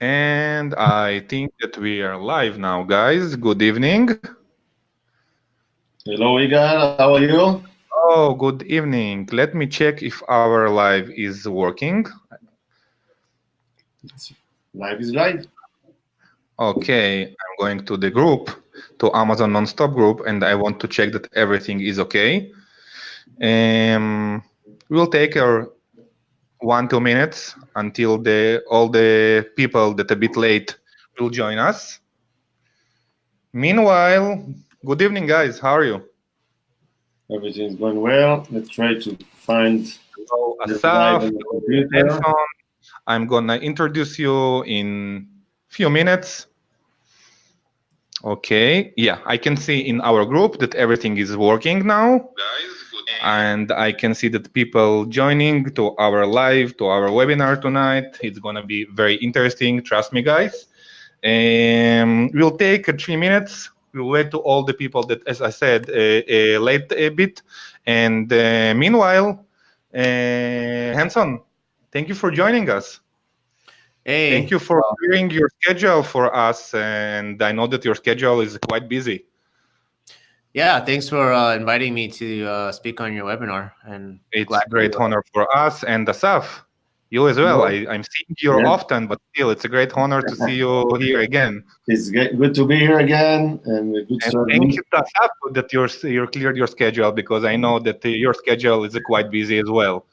And I think that we are live now, guys. Good evening. Hello, Igal. How are you? Oh, good evening. Let me check if our live is working. Live is live. Okay, I'm going to the group, to Amazon Nonstop group, and I want to check that everything is okay. We'll take our 1-2 minutes until all the people that are a bit late will join us. Meanwhile, good evening, guys. How are you? Everything's going well. Let's try to find Hello, the Asaf. live on the computer. Henson. I'm gonna introduce you in few minutes. Okay, yeah, I can see in our group that everything is working now. And I can see that people joining to our live, to our webinar tonight. It's gonna be very interesting, trust me, guys. We'll take 3 minutes. We'll wait to all the people that, as I said, late a bit. And meanwhile, Henson, thank you for joining us. Hey. Thank you for clearing your schedule for us. And I know that your schedule is quite busy. Yeah, thanks for inviting me to speak on your webinar. And it's a great honor for us and Asaf, you as well. I'm seeing you often, but still, it's a great honor to see you here again. It's good to be here again, and good and thank you, Asaf, that you cleared your schedule, because I know that your schedule is quite busy as well.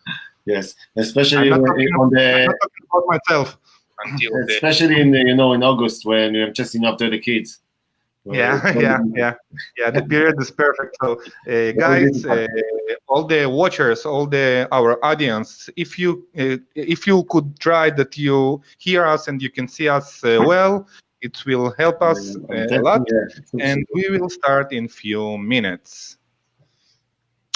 Yes, especially I'm not talking about myself. Especially in August when I'm chasing after the kids. Yeah. The period is perfect. So, guys, all the watchers, our audience, if you could try that you hear us and you can see us well, it will help us a lot. And we will start in few minutes.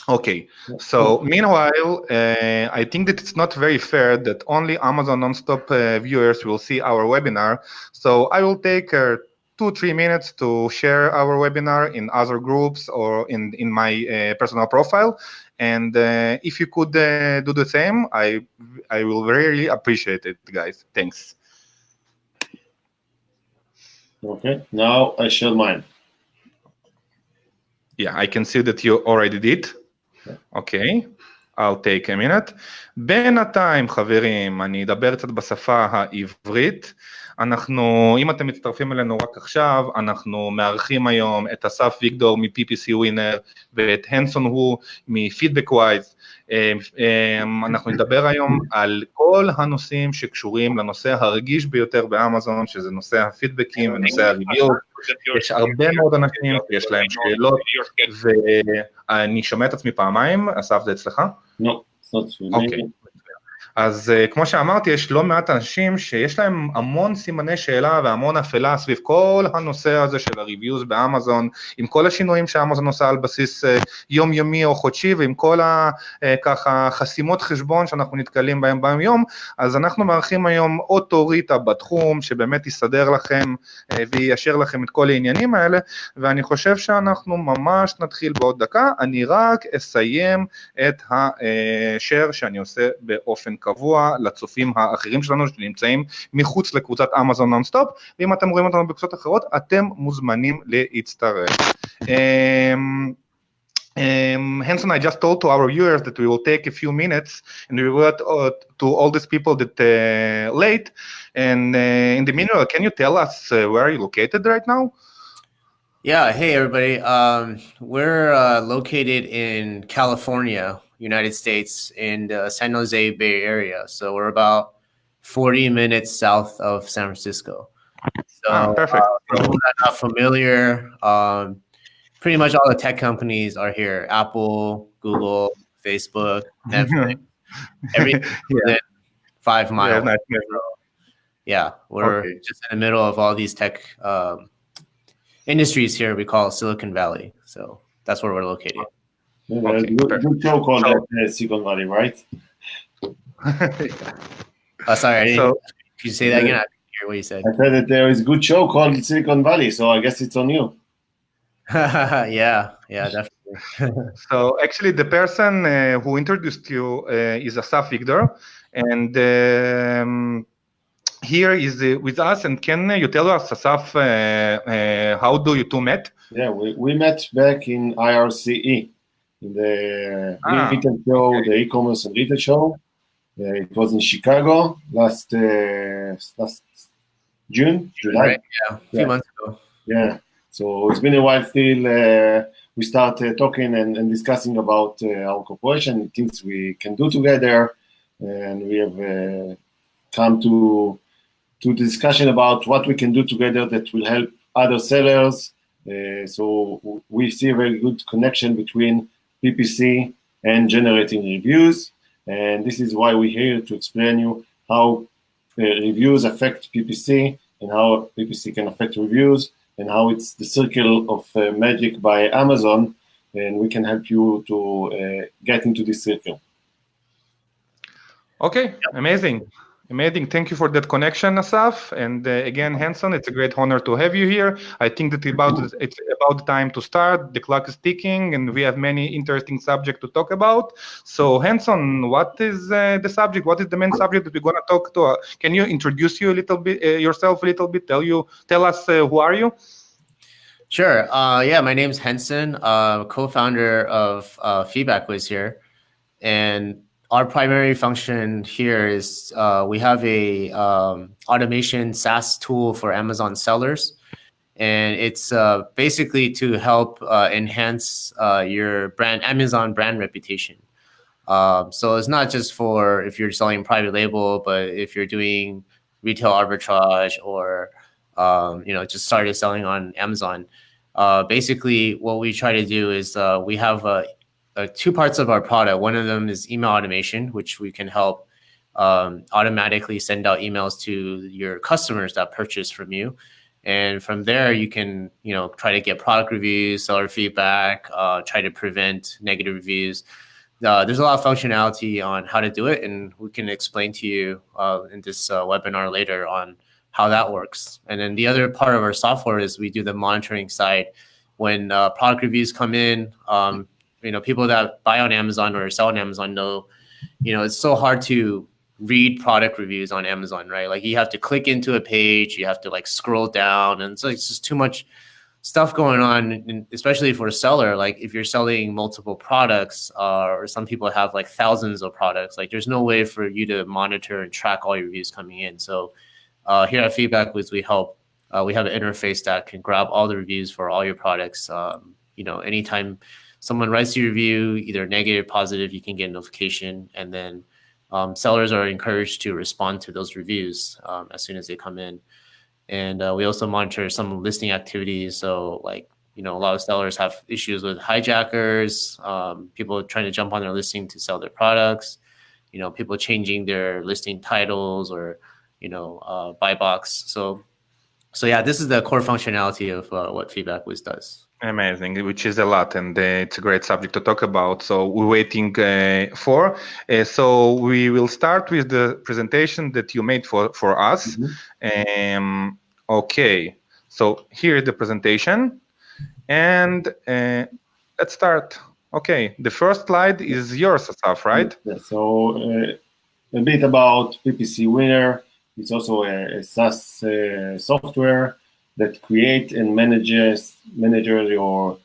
Okay, so meanwhile, I think that it's not very fair that only Amazon Nonstop viewers will see our webinar. So I will take 2-3 minutes to share our webinar in other groups or in my personal profile. And if you could do the same, I will really appreciate it, guys. Thanks. Okay, now I share mine. Yeah, I can see that you already did. אוקיי, I'll take a minute. בינתיים, חברים, אני אדבר קצת בשפה העברית. אם אתם מצטרפים אלינו רק עכשיו, אנחנו מארחים היום את אסף ויגדור מ-PPC WINNER ואת הנסון וו מ-Feedback Whiz. אנחנו נדבר היום על כל הנושאים שקשורים לנושא הרגיש ביותר באמזון, שזה נושא הפידבקים ונושא הריוויוז. יש הרבה מאוד אנשים שיש להם שאלות, ואני שומע את עצמי פעמיים. אסף, זה אצלך? לא, אוקיי. אז כמו שאמרתי, יש לא מעט אנשים שיש להם המון סימני שאלה והמון אפלה סביב כל הנושא הזה של הריוויוז באמזון, עם כל השינויים שאמזון עושה על בסיס יומיומי או חודשי, ועם כל ככה חסימות חשבון שאנחנו נתקלים בהם ביום. אז אנחנו מארחים היום אוטוריטה בתחום, שבאמת יסדר לכם ויישר לכם את כל העניינים האלה, ואני חושב שאנחנו ממש נתחיל בעוד דקה. אני רק אסיים את השאר שאני עושה באופן קבוע לצופים האחרים שלנו שנמצאים מחוץ לקבוצת אמזון נונסטופ, ואם אתם רואים אותנו בקבוצות אחרות, אתם מוזמנים להצטרף. Henson, I just told to our viewers that we will take a few minutes and we will to all these people that late, and in the meanwhile, can you tell us where are you located right now? Yeah, hey everybody. We're located in California, United States, in the San Jose Bay Area. So we're about 40 minutes south of San Francisco. So perfect. For those that are not familiar, pretty much all the tech companies are here. Apple, Google, Facebook, Netflix, everything within 5 miles. Yeah, we're just in the middle of all these tech industries here. We call it Silicon Valley. So that's where we're located. Good show called Silicon Valley, right? Sorry, I didn't. Could you say that again? I didn't hear what you said. I said that there is a good show called Silicon Valley, so I guess it's on you. Yeah, definitely. So actually, the person who introduced you is Asaf Vigdor, and here is with us, and can you tell us, Asaf, how do you two met? Yeah, we met back in IRCE, in the retail show, the e-commerce and retail show. It was in Chicago last June, July. Right, yeah, a few months ago. Yeah, so it's been a while still. We started talking and discussing about our cooperation, things we can do together, and we have come to the discussion about what we can do together that will help other sellers. So we see a very good connection between PPC and generating reviews, and this is why we're here to explain you how reviews affect PPC and how PPC can affect reviews, and how it's the circle of magic by Amazon, and we can help you to get into this circle. Okay, amazing. Thank you for that connection, Asaf. And again, Henson, it's a great honor to have you here. I think that it's about time to start. The clock is ticking, and we have many interesting subjects to talk about. So, Henson, what is the subject? What is the main subject that we're going to talk to? Can you introduce yourself a little bit? Tell us who are you? Sure. Yeah, my name's Henson, co-founder of Feedback Whiz here, and our primary function here is we have a automation SaaS tool for Amazon sellers, and it's basically to help enhance your Amazon brand reputation. So it's not just for if you're selling private label, but if you're doing retail arbitrage or just started selling on Amazon. Basically, what we try to do is we have two parts of our product. One of them is email automation, which we can help automatically send out emails to your customers that purchase from you. And from there, you can, try to get product reviews, seller feedback, try to prevent negative reviews. There's a lot of functionality on how to do it, and we can explain to you in this webinar later on how that works. And then the other part of our software is we do the monitoring side. When product reviews come in, people that buy on Amazon or sell on Amazon know, it's so hard to read product reviews on Amazon, right? Like you have to click into a page, you have to scroll down, and so it's just too much stuff going on, and especially for a seller. Like if you're selling multiple products, or some people have thousands of products, there's no way for you to monitor and track all your reviews coming in. So here at Feedback Whiz, we help. We have an interface that can grab all the reviews for all your products. Anytime someone writes your review, either negative, positive, you can get a notification, and then sellers are encouraged to respond to those reviews as soon as they come in. And we also monitor some listing activities. So a lot of sellers have issues with hijackers, people trying to jump on their listing to sell their products, people changing their listing titles or, buy box. So yeah, this is the core functionality of what Feedback Whiz does. Amazing, which is a lot, and it's a great subject to talk about. So we're waiting for. So we will start with the presentation that you made for us. Mm-hmm. Okay, so here is the presentation, and let's start. Okay, the first slide is yours, Asaf, right? Yeah, so a bit about PPC WINNER. It's also a SaaS software that create and manages your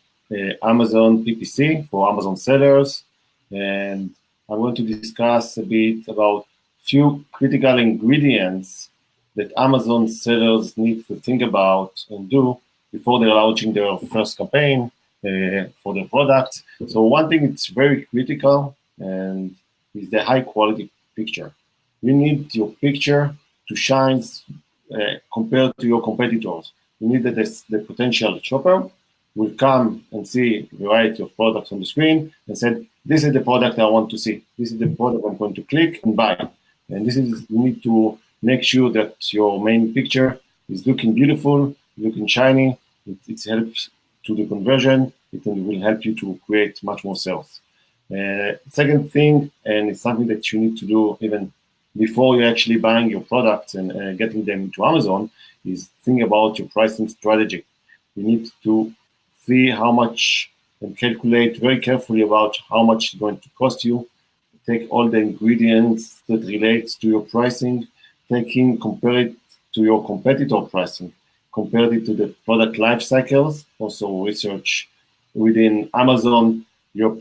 Amazon PPC for Amazon sellers. And I want to discuss a bit about few critical ingredients that Amazon sellers need to think about and do before they're launching their first campaign for their product. So one thing that's very critical and is the high quality picture. You need your picture to shine compared to your competitors. You need that the potential shopper will come and see a variety of products on the screen and say, this is the product I want to see. This is the product I'm going to click and buy. And you need to make sure that your main picture is looking beautiful, looking shiny. It helps to the conversion. It will help you to create much more sales. Second thing, and it's something that you need to do even before you're actually buying your products and getting them to Amazon, is think about your pricing strategy. You need to see how much and calculate very carefully about how much it's going to cost you. Take all the ingredients that relate to your pricing compare it to your competitor pricing, compare it to the product life cycles, also research within Amazon, your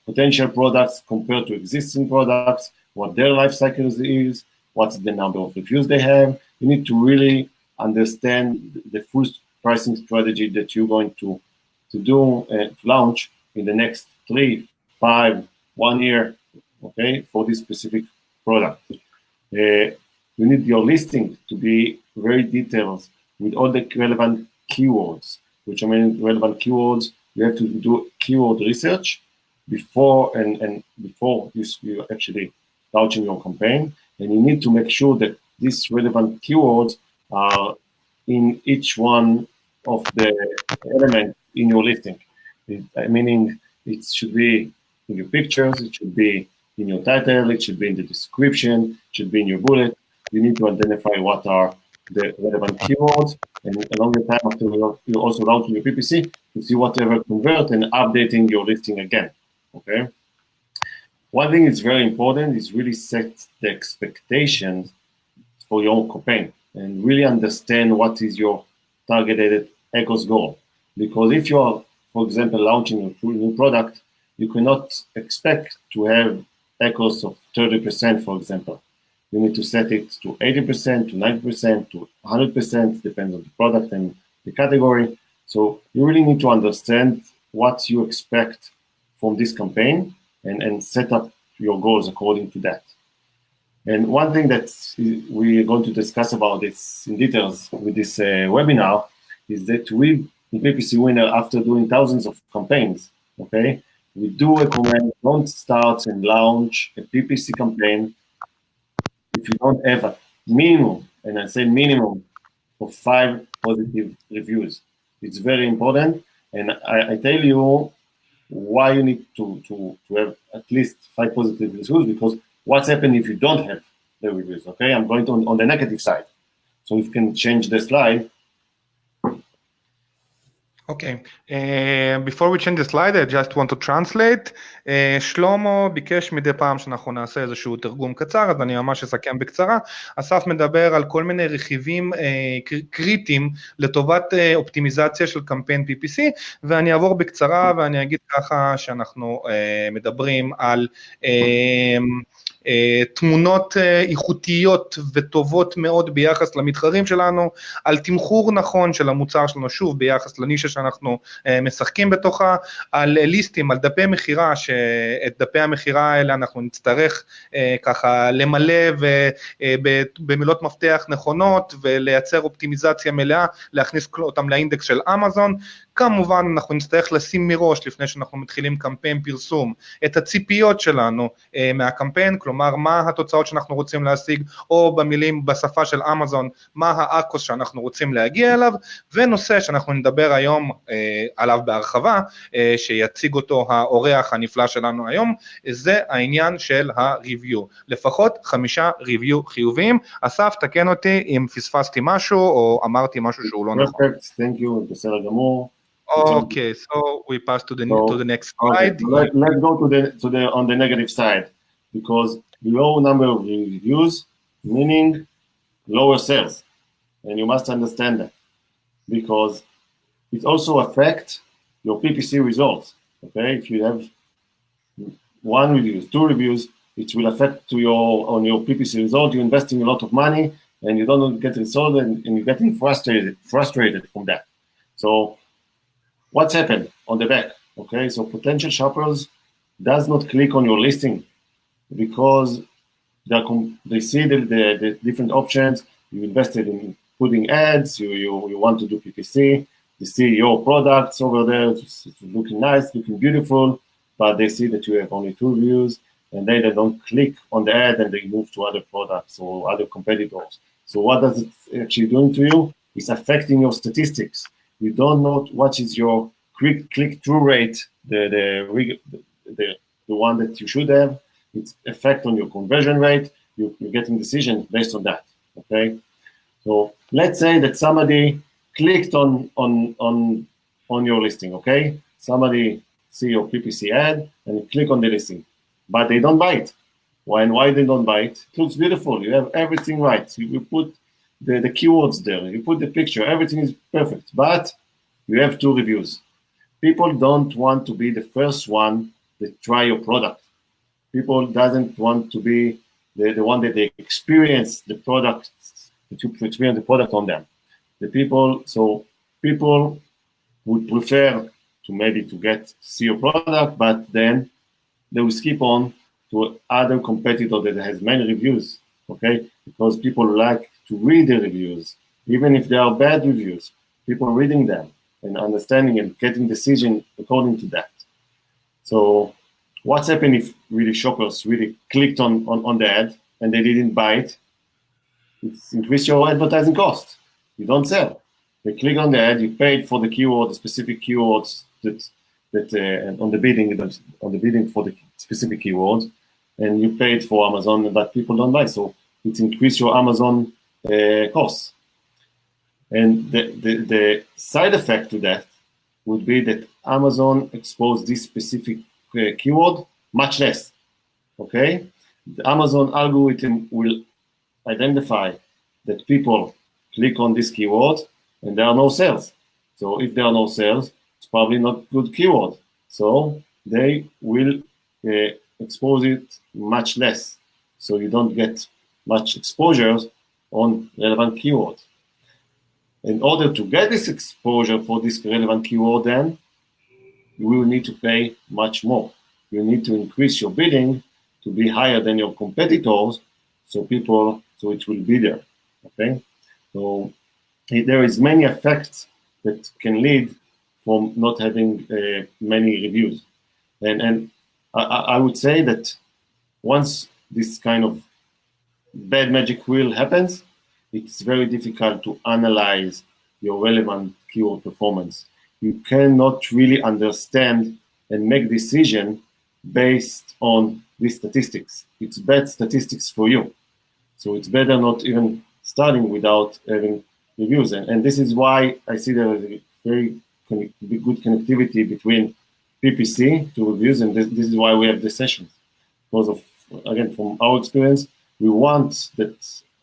potential products compared to existing products, what their life cycles is, what's the number of reviews they have. You need to really understand the full pricing strategy that you're going to do and launch in the next 3, 5, 1 year, okay, for this specific product. You need your listing to be very detailed with all the relevant keywords, which I mean relevant keywords. You have to do keyword research before you actually launching your campaign, and you need to make sure that these relevant keywords are in each one of the elements in your listing. Meaning it should be in your pictures, it should be in your title, it should be in the description, it should be in your bullet. You need to identify what are the relevant keywords, and along the time after you also launch your PPC, to see whatever convert and updating your listing again, okay? One thing is very important is really set the expectations for your campaign and really understand what is your targeted ECOS goal. Because if you are, for example, launching a new product, you cannot expect to have ECOS of 30%, for example. You need to set it to 80%, to 90%, to 100%, depends on the product and the category. So you really need to understand what you expect from this campaign and set up your goals according to that. And one thing that we are going to discuss about this in details with this webinar is that we, in PPC Winner, after doing thousands of campaigns, okay, we do recommend don't start and launch a PPC campaign if you don't have a minimum, and I say minimum, of 5 positive reviews. It's very important, and I tell you why you need to have at least 5 positive reviews, because what's happened if you don't have the reviews, okay? I'm going on the negative side. So if you can change the slide. Okay, before we change the slide, I just want to translate. שלמה ביקש מדי פעם שאנחנו נעשה איזשהו תרגום קצר, אז אני ממש אסכם בקצרה. אסף מדבר על כל מיני רכיבים קריטיים לטובת אופטימיזציה של קמפיין PPC, ואני אעבור בקצרה ואני אגיד ככה שאנחנו מדברים על תמונות איכותיות וטובות מאוד ביחס למתחרים שלנו, על תמחור נכון של המוצר שלנו, שוב ביחס לנישה שאנחנו משחקים בתוכה, על ליסטים, על דפי מחירה, שאת דפי המחירה האלה אנחנו נצטרך ככה למלא במילות מפתח נכונות ולייצר אופטימיזציה מלאה, להכניס אותם לאינדקס של אמזון. כמובן אנחנו נצטרך לשים מראש לפני שאנחנו מתחילים קמפיין פרסום את הציפיות שלנו מהקמפיין, כלומר מה התוצאות שאנחנו רוצים להשיג, או במילים בשפה של אמזון מה האקוס שאנחנו רוצים להגיע אליו, ונושא שאנחנו נדבר היום עליו בהרחבה, שיציג אותו האורח הנפלא שלנו היום, זה העניין של הריוויו, לפחות 5 ריוויו חיוביים. אסף, תקן אותי אם פספסתי משהו או אמרתי משהו שהוא לא נכון. Perfect, thank you, בסדר גמור. Okay, so we pass to the next slide. Okay. Let's go to the on the negative side, because low number of reviews meaning lower sales, and you must understand that, because it also affects your PPC results. Okay, if you have 1 review, 2 reviews, it will affect on your PPC result. You're investing a lot of money and you don't get result, and you're getting frustrated from that. So what's happened on the back? Okay, so potential shoppers does not click on your listing because they see the different options. You invested in putting ads, you want to do PPC, they see your products over there, it's looking nice, looking beautiful, but they see that you have only 2 reviews, and then they don't click on the ad and they move to other products or other competitors. So what does it actually doing to you? It's affecting your statistics. You don't know what is your click-through rate, the one that you should have. It's effect on your conversion rate. You're getting decisions based on that. Okay, so let's say that somebody clicked on your listing. Okay, somebody see your PPC ad and click on the listing, but they don't buy it. Why they don't buy it? It looks beautiful. You have everything right. You put the keywords there. You put the picture. Everything is perfect. But you have 2 reviews. People don't want to be the first one that try your product. People doesn't want to be the one that they experience the product, that you experience the product on them. People would prefer to see your product, but then they will skip on to other competitor that has many reviews, okay? Because people like to read the reviews, even if they are bad reviews. People reading them and understanding and getting decision according to that. So what's happened if really shoppers really clicked on the ad and they didn't buy it? It's increased your advertising cost. You don't sell. They click on the ad, you paid for the keyword, the specific keywords that on the bidding for the specific keywords, and you paid for Amazon, but people don't buy. So it increased your Amazon costs. And the side effect to that would be that Amazon exposed this specific keyword much less, okay? The Amazon algorithm will identify that people click on this keyword and there are no sales. So if there are no sales, it's probably not good keyword. So they will expose it much less. So you don't get much exposure on relevant keywords. In order to get this exposure for this relevant keyword, then you will need to pay much more. You need to increase your bidding to be higher than your competitors, so it will be there. Okay, so there is many effects that can lead from not having many reviews, and I would say that once this kind of bad magic wheel happens, it's very difficult to analyze your relevant keyword performance. You cannot really understand and make decision based on these statistics. It's bad statistics for you. So it's better not even starting without having reviews. And this is why I see there is a very good connectivity between PPC to reviews, and this is why we have the sessions. Because of, again, from our experience, we want that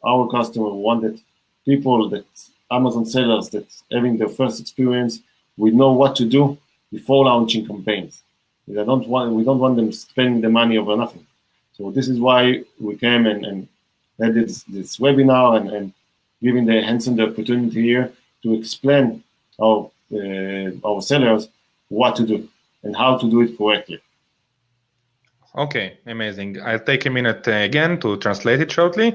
our customer want that people, that Amazon sellers that having their first experience, we know what to do before launching campaigns. We don't want them spending the money over nothing. So this is why we came and had this webinar and giving the Henson the opportunity here to explain our sellers what to do and how to do it correctly. אוקיי, amazing. I'll take a minute again to translate it shortly.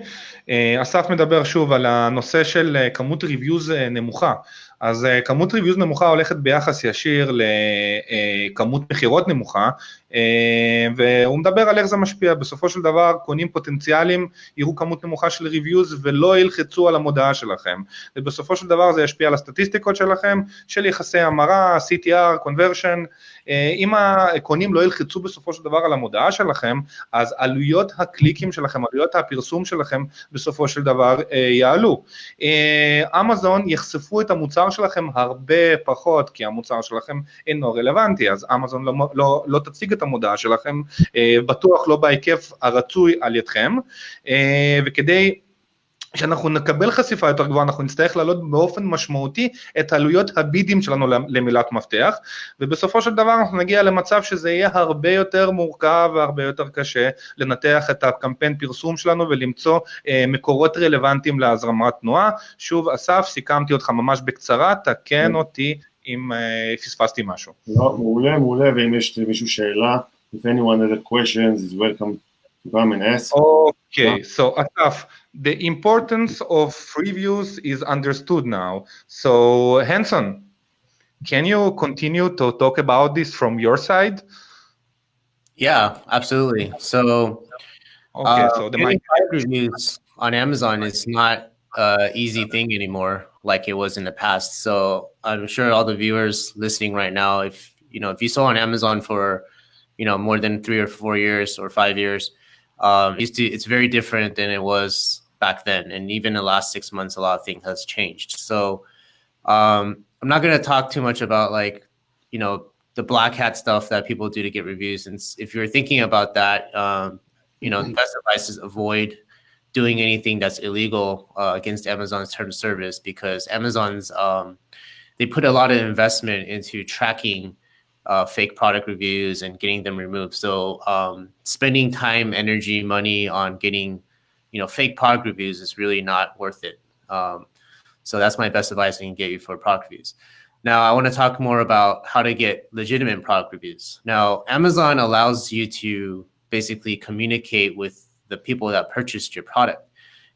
אסף מדבר שוב על הנושא של כמות ריוויוז נמוכה. אז כמות ריוויוז נמוכה הולכת ביחס ישיר לכמות מחירות נמוכה, והוא מדבר על איך זה משפיע. בסופו של דבר, קונים פוטנציאליים יראו כמות נמוכה של ריוויוז ולא ילחצו על המודעה שלכם. ובסופו של דבר זה ישפיע על הסטטיסטיקות שלכם, של יחסי המרה, CTR, conversion. אם הקונים לא ילחצו בסופו של דבר על המודעה שלכם, אז עלויות הקליקים שלכם, עלויות הפרסום שלכם בסופו של דבר יעלו. אמזון יחשפו את המוצר שלכם הרבה פחות, כי המוצר שלכם אינו רלוונטי, אז אמזון לא תציג את המודעה שלכם, בטוח לא בהיקף הרצוי על ידכם, וכדי שאנחנו נקבל חשיפה יותר גבוהה, אנחנו נצטרך לעלות באופן משמעותי את עלויות הבידים שלנו למילת מפתח, ובסופו של דבר אנחנו נגיע למצב שזה יהיה הרבה יותר מורכב והרבה יותר קשה לנתח את הקמפיין פרסום שלנו ולמצוא מקורות רלוונטיים להזרמת תנועה. שוב, אסף, סיכמתי אותך ממש בקצרה, תקן אותי אם פספסתי משהו. מעולה, ואם יש למישהו שאלה, if anyone has a questions, is welcome to come and ask. Okay, so Asaf, the importance of reviews is understood now. So Henson, can you continue to talk about this from your side? Yeah, absolutely. So, so the getting 5 reviews on Amazon is not an easy thing anymore like it was in the past. So I'm sure all the viewers listening right now, if you saw on Amazon for more than 3 or 4 years or 5 years, it's very different than it was back then. And even in the last 6 months, a lot of things has changed. So I'm not going to talk too much about the black hat stuff that people do to get reviews. And if you're thinking about that, the best advice is avoid doing anything that's illegal against Amazon's terms of service, because Amazon's they put a lot of investment into tracking fake product reviews and getting them removed. So spending time, energy, money on getting fake product reviews is really not worth it. So that's my best advice I can get you for product reviews. Now, I want to talk more about how to get legitimate product reviews. Now, Amazon allows you to basically communicate with the people that purchased your product.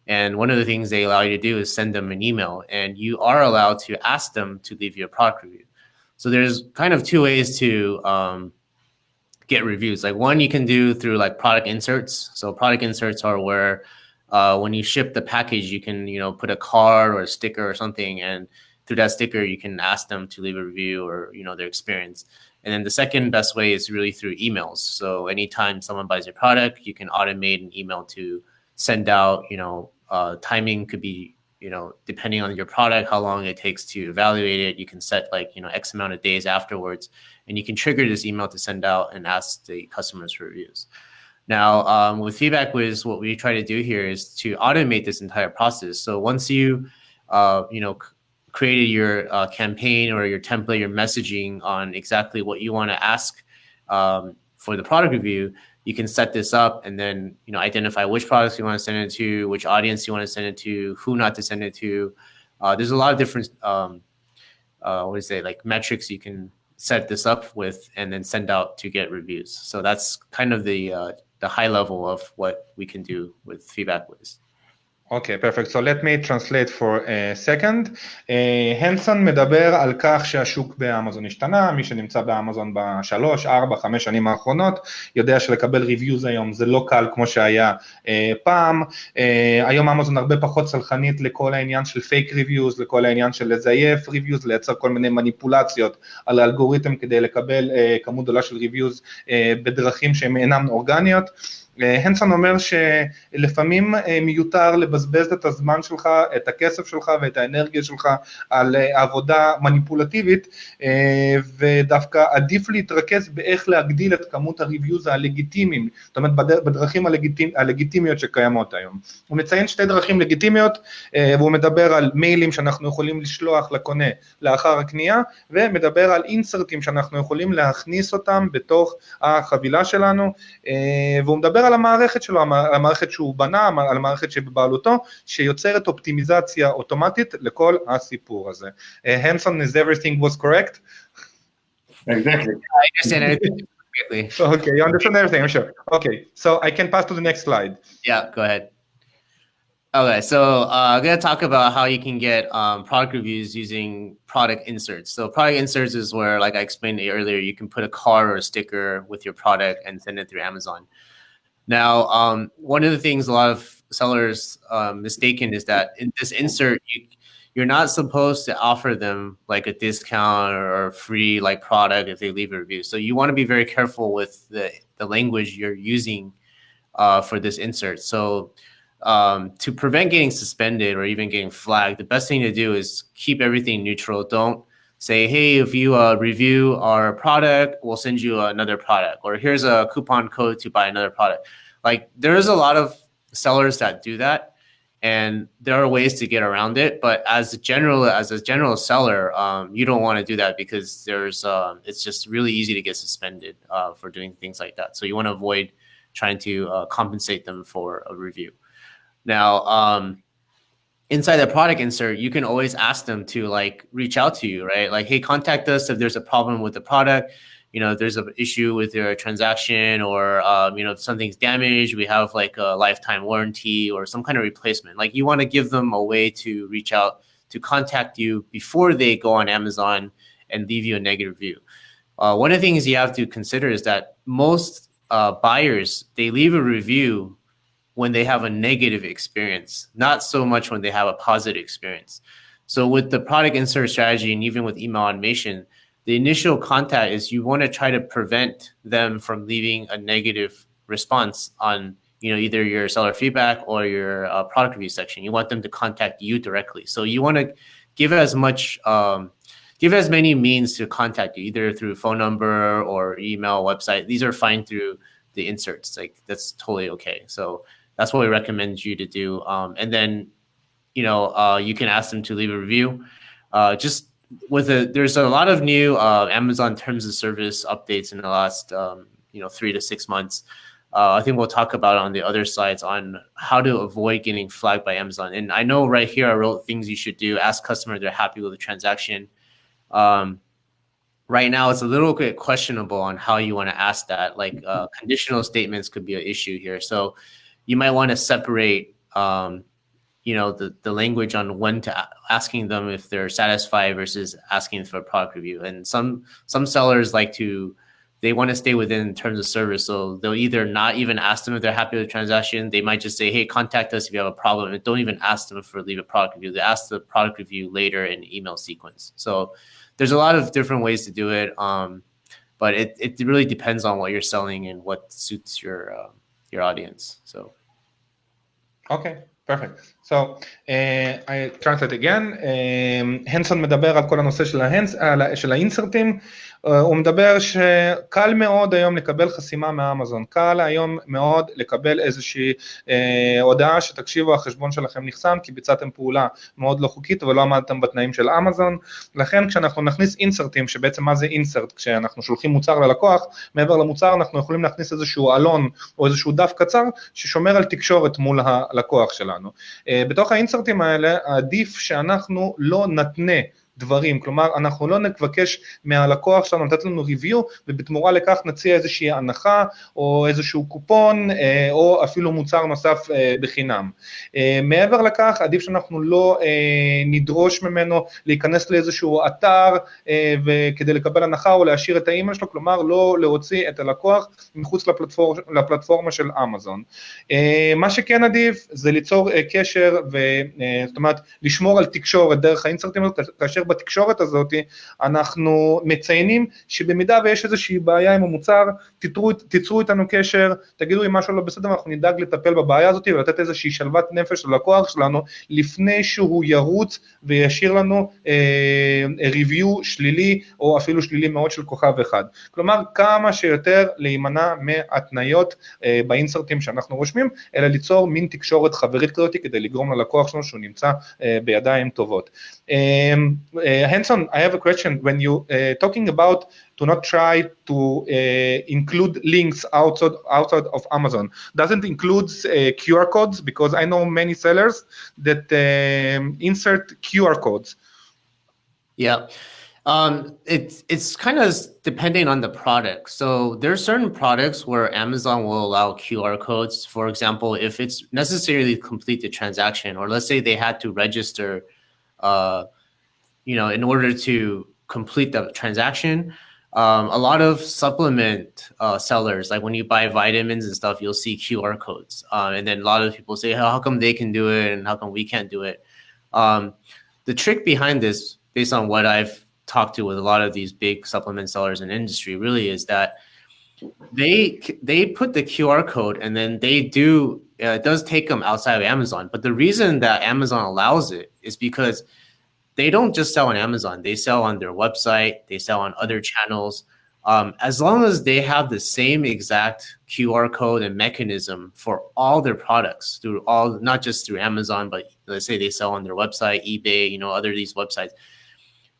And one of the things they allow you to do is send them an email, and you are allowed to ask them to leave you a product review. So there's kind of two ways to get reviews. Like, one you can do through like product inserts. So product inserts are where when you ship the package, you can put a card or a sticker or something, and through that sticker you can ask them to leave a review or their experience. And then the second best way is really through emails. So anytime someone buys your product, you can automate an email to send out. Timing could be depending on your product, how long it takes to evaluate it. You can set like X amount of days afterwards, and you can trigger this email to send out and ask the customers for reviews. Now, with Feedback Whiz, what we try to do here is to automate this entire process. So once you created your campaign or your template, your messaging on exactly what you want to ask for the product review, you can set this up and then identify which products you want to send it to, which audience you want to send it to, who not to send it to. There's a lot of different like metrics you can set this up with and then send out to get reviews. So that's kind of the high level of what we can do with Feedback Whiz. אוקיי, perfect. So let me translate for a second. הנסון מדבר על כך שהשוק באמזון השתנה, מי שנמצא באמזון ב3, 4, 5 שנים האחרונות, יודע שלקבל ריוויוז היום זה לא קל כמו שהיה פעם. היום אמזון הרבה פחות סלחנית לכל העניין של פייק ריוויוז, לכל העניין של לזייף ריוויוז, לייצר כל מיני מניפולציות על האלגוריתם כדי לקבל כמות גדולה של ריוויוז בדרכים שהן אינן אורגניות. הנסון אומר שלפעמים מיותר לבזבז את הזמן שלך, את הכסף שלך ואת האנרגיה שלך על עבודה מניפולטיבית, ודווקא עדיף להתרכז באיך להגדיל את כמות הריוויוז הלגיטימיים, זאת אומרת בדרכים הלגיטימיות שקיימות היום. הוא מציין שתי דרכים לגיטימיות, והוא מדבר על מיילים שאנחנו יכולים לשלוח לקונה לאחר הקנייה, ומדבר על אינסרטים שאנחנו יכולים להכניס אותם בתוך החבילה שלנו, והוא מדבר על המערכת שלו, על המערכת שהוא בנה, על המערכת שבבעלותו, שיוצרת אופטימיזציה אוטומטית לכל הסיפור הזה. Henson, is everything was correct? Exactly. I understand everything correctly. Okay, you understand everything, I'm sure. Okay, so I can pass to the next slide. Yeah, go ahead. Okay, so I'm going to talk about how you can get product reviews using product inserts. So product inserts is where, like I explained earlier, you can put a card or a sticker with your product and send it through Amazon. Now, one of the things a lot of sellers mistaken is that in this insert, you're not supposed to offer them like a discount or a free like product if they leave a review. So you want to be very careful with the language you're using for this insert. So to prevent getting suspended or even getting flagged, the best thing to do is keep everything neutral. Don't say, hey, if you review our product, we'll send you another product, or here's a coupon code to buy another product. Like, there's a lot of sellers that do that, and there are ways to get around it. But as a general seller, you don't want to do that because it's just really easy to get suspended for doing things like that. So you want to avoid trying to compensate them for a review. Now, inside the product insert, you can always ask them to like reach out to you, right? Like, hey, contact us if there's a problem with the product. If there's an issue with your transaction, or if something's damaged, we have like a lifetime warranty or some kind of replacement. Like, you want to give them a way to reach out, to contact you before they go on Amazon and leave you a negative review. One of the things you have to consider is that most buyers, they leave a review when they have a negative experience, not so much when they have a positive experience. So with the product insert strategy and even with email automation, the initial contact is you want to try to prevent them from leaving a negative response on either your seller feedback or your product review section. You want them to contact you directly. So you want to give as many means to contact you, either through phone number or email, website. These are fine through the inserts. Like that's totally okay. So that's what we recommend you to do. And then, you can ask them to leave a review. There's a lot of new Amazon terms of service updates in the last 3 to 6 months. I think we'll talk about on the other slides on how to avoid getting flagged by Amazon. And I know right here I wrote things you should do. Ask customer they're happy with the transaction. Right now it's a little bit questionable on how you want to ask that. Like conditional statements could be an issue here. So you might want to separate the language on when to asking them if they're satisfied versus asking for a product review. And some sellers they want to stay within terms of service. So they'll either not even ask them if they're happy with the transaction. They might just say, hey, contact us if you have a problem. And don't even ask them for leave a product review. They ask the product review later in email sequence. So there's a lot of different ways to do it. But it really depends on what you're selling and what suits your audience. So. Okay. Perfect. So I translate again. הנסון מדבר על כל הנושא של האינסרטים. הוא מדבר שקל מאוד היום לקבל חסימה מאמזון. קל היום מאוד לקבל איזושהי הודעה שתקשיבו, החשבון שלכם נחסם כי ביצעתם פעולה מאוד לא חוקית ולא עמדתם בתנאים של אמזון. לכן כשאנחנו נכניס אינסרטים, שבעצם מה זה אינסרט? כשאנחנו שולחים מוצר ללקוח, מעבר למוצר אנחנו יכולים להכניס איזשהו אלון או איזשהו דף קצר ששומר על תקשורת מול הלקוח שלנו. בתוך האינסרטים האלה עדיף שאנחנו לא נתנה דברים, כלומר אנחנו לא נבקש מהלקוח שלנו לתת לנו ריוויו, ובתמורה לכך נציע איזושהי הנחה או איזשהו קופון או אפילו מוצר נוסף בחינם. מעבר לכך עדיף שאנחנו לא נדרוש ממנו להיכנס לאיזשהו אתר וכדי לקבל הנחה או להשאיר את האימייל שלו, כלומר לא להוציא את הלקוח מחוץ לפלטפורמה של אמזון. מה שכן עדיף זה ליצור קשר, זאת אומרת לשמור על תקשורת דרך האינסרטים, כאשר בתקשורת הזאת אנחנו מציינים שבמידה ויש איזושהי בעיה עם המוצר, תיצרו איתנו קשר, תגידו אם משהו לא בסדר, אנחנו נדאג לטפל בבעיה הזאת ולתת איזושהי שלוות נפש ללקוח שלנו לפני שהוא ירוץ וישאיר לנו ריוויו שלילי או אפילו שלילי מאוד של כוכב אחד. כלומר כמה שיותר להימנע מהתניות באינסרטים שאנחנו רושמים, אלא ליצור מין תקשורת חברית כזאת כדי לגרום ללקוח שלנו שהוא נמצא בידיים טובות. Henson, I have a question. When you talking about to not try to include links outside of Amazon, doesn't include QR codes? Because I know many sellers that insert QR codes. Yeah. It's kind of depending on the product. So there are certain products where Amazon will allow QR codes. For example, if it's necessarily complete the transaction, or let's say they had to register in order to complete the transaction, a lot of supplement sellers, like when you buy vitamins and stuff, you'll see QR codes. And then a lot of people say, how come they can do it and how come we can't do it? The trick behind this, based on what I've talked to with a lot of these big supplement sellers in the industry, really is that they put the QR code and then they do, it does take them outside of Amazon. But the reason that Amazon allows it is because they don't just sell on Amazon. They sell on their website. They sell on other channels. As long as they have the same exact QR code and mechanism for all their products through all, not just through Amazon, but let's say they sell on their website, eBay, other these websites,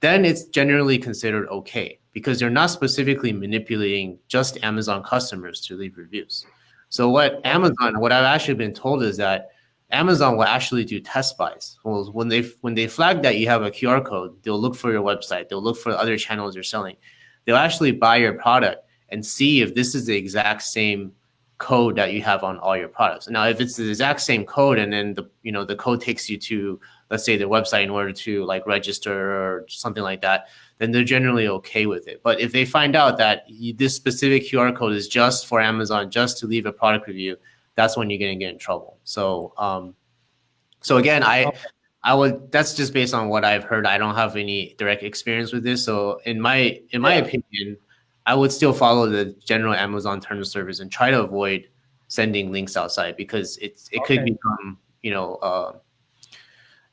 then it's generally considered okay because they're not specifically manipulating just Amazon customers to leave reviews. So what I've actually been told is that Amazon will actually do test buys. Well, when they flag that you have a QR code, they'll look for your website. They'll look for other channels you're selling. They'll actually buy your product and see if this is the exact same code that you have on all your products. Now, if it's the exact same code and then the code takes you to, let's say, their website in order to register or something like that, then they're generally okay with it. But if they find out that this specific QR code is just for Amazon, just to leave a product review, that's when you're going to get in trouble. So again, I would, that's just based on what I've heard. I don't have any direct experience with this. So in my opinion, I would still follow the general Amazon terms of service and try to avoid sending links outside because it could become,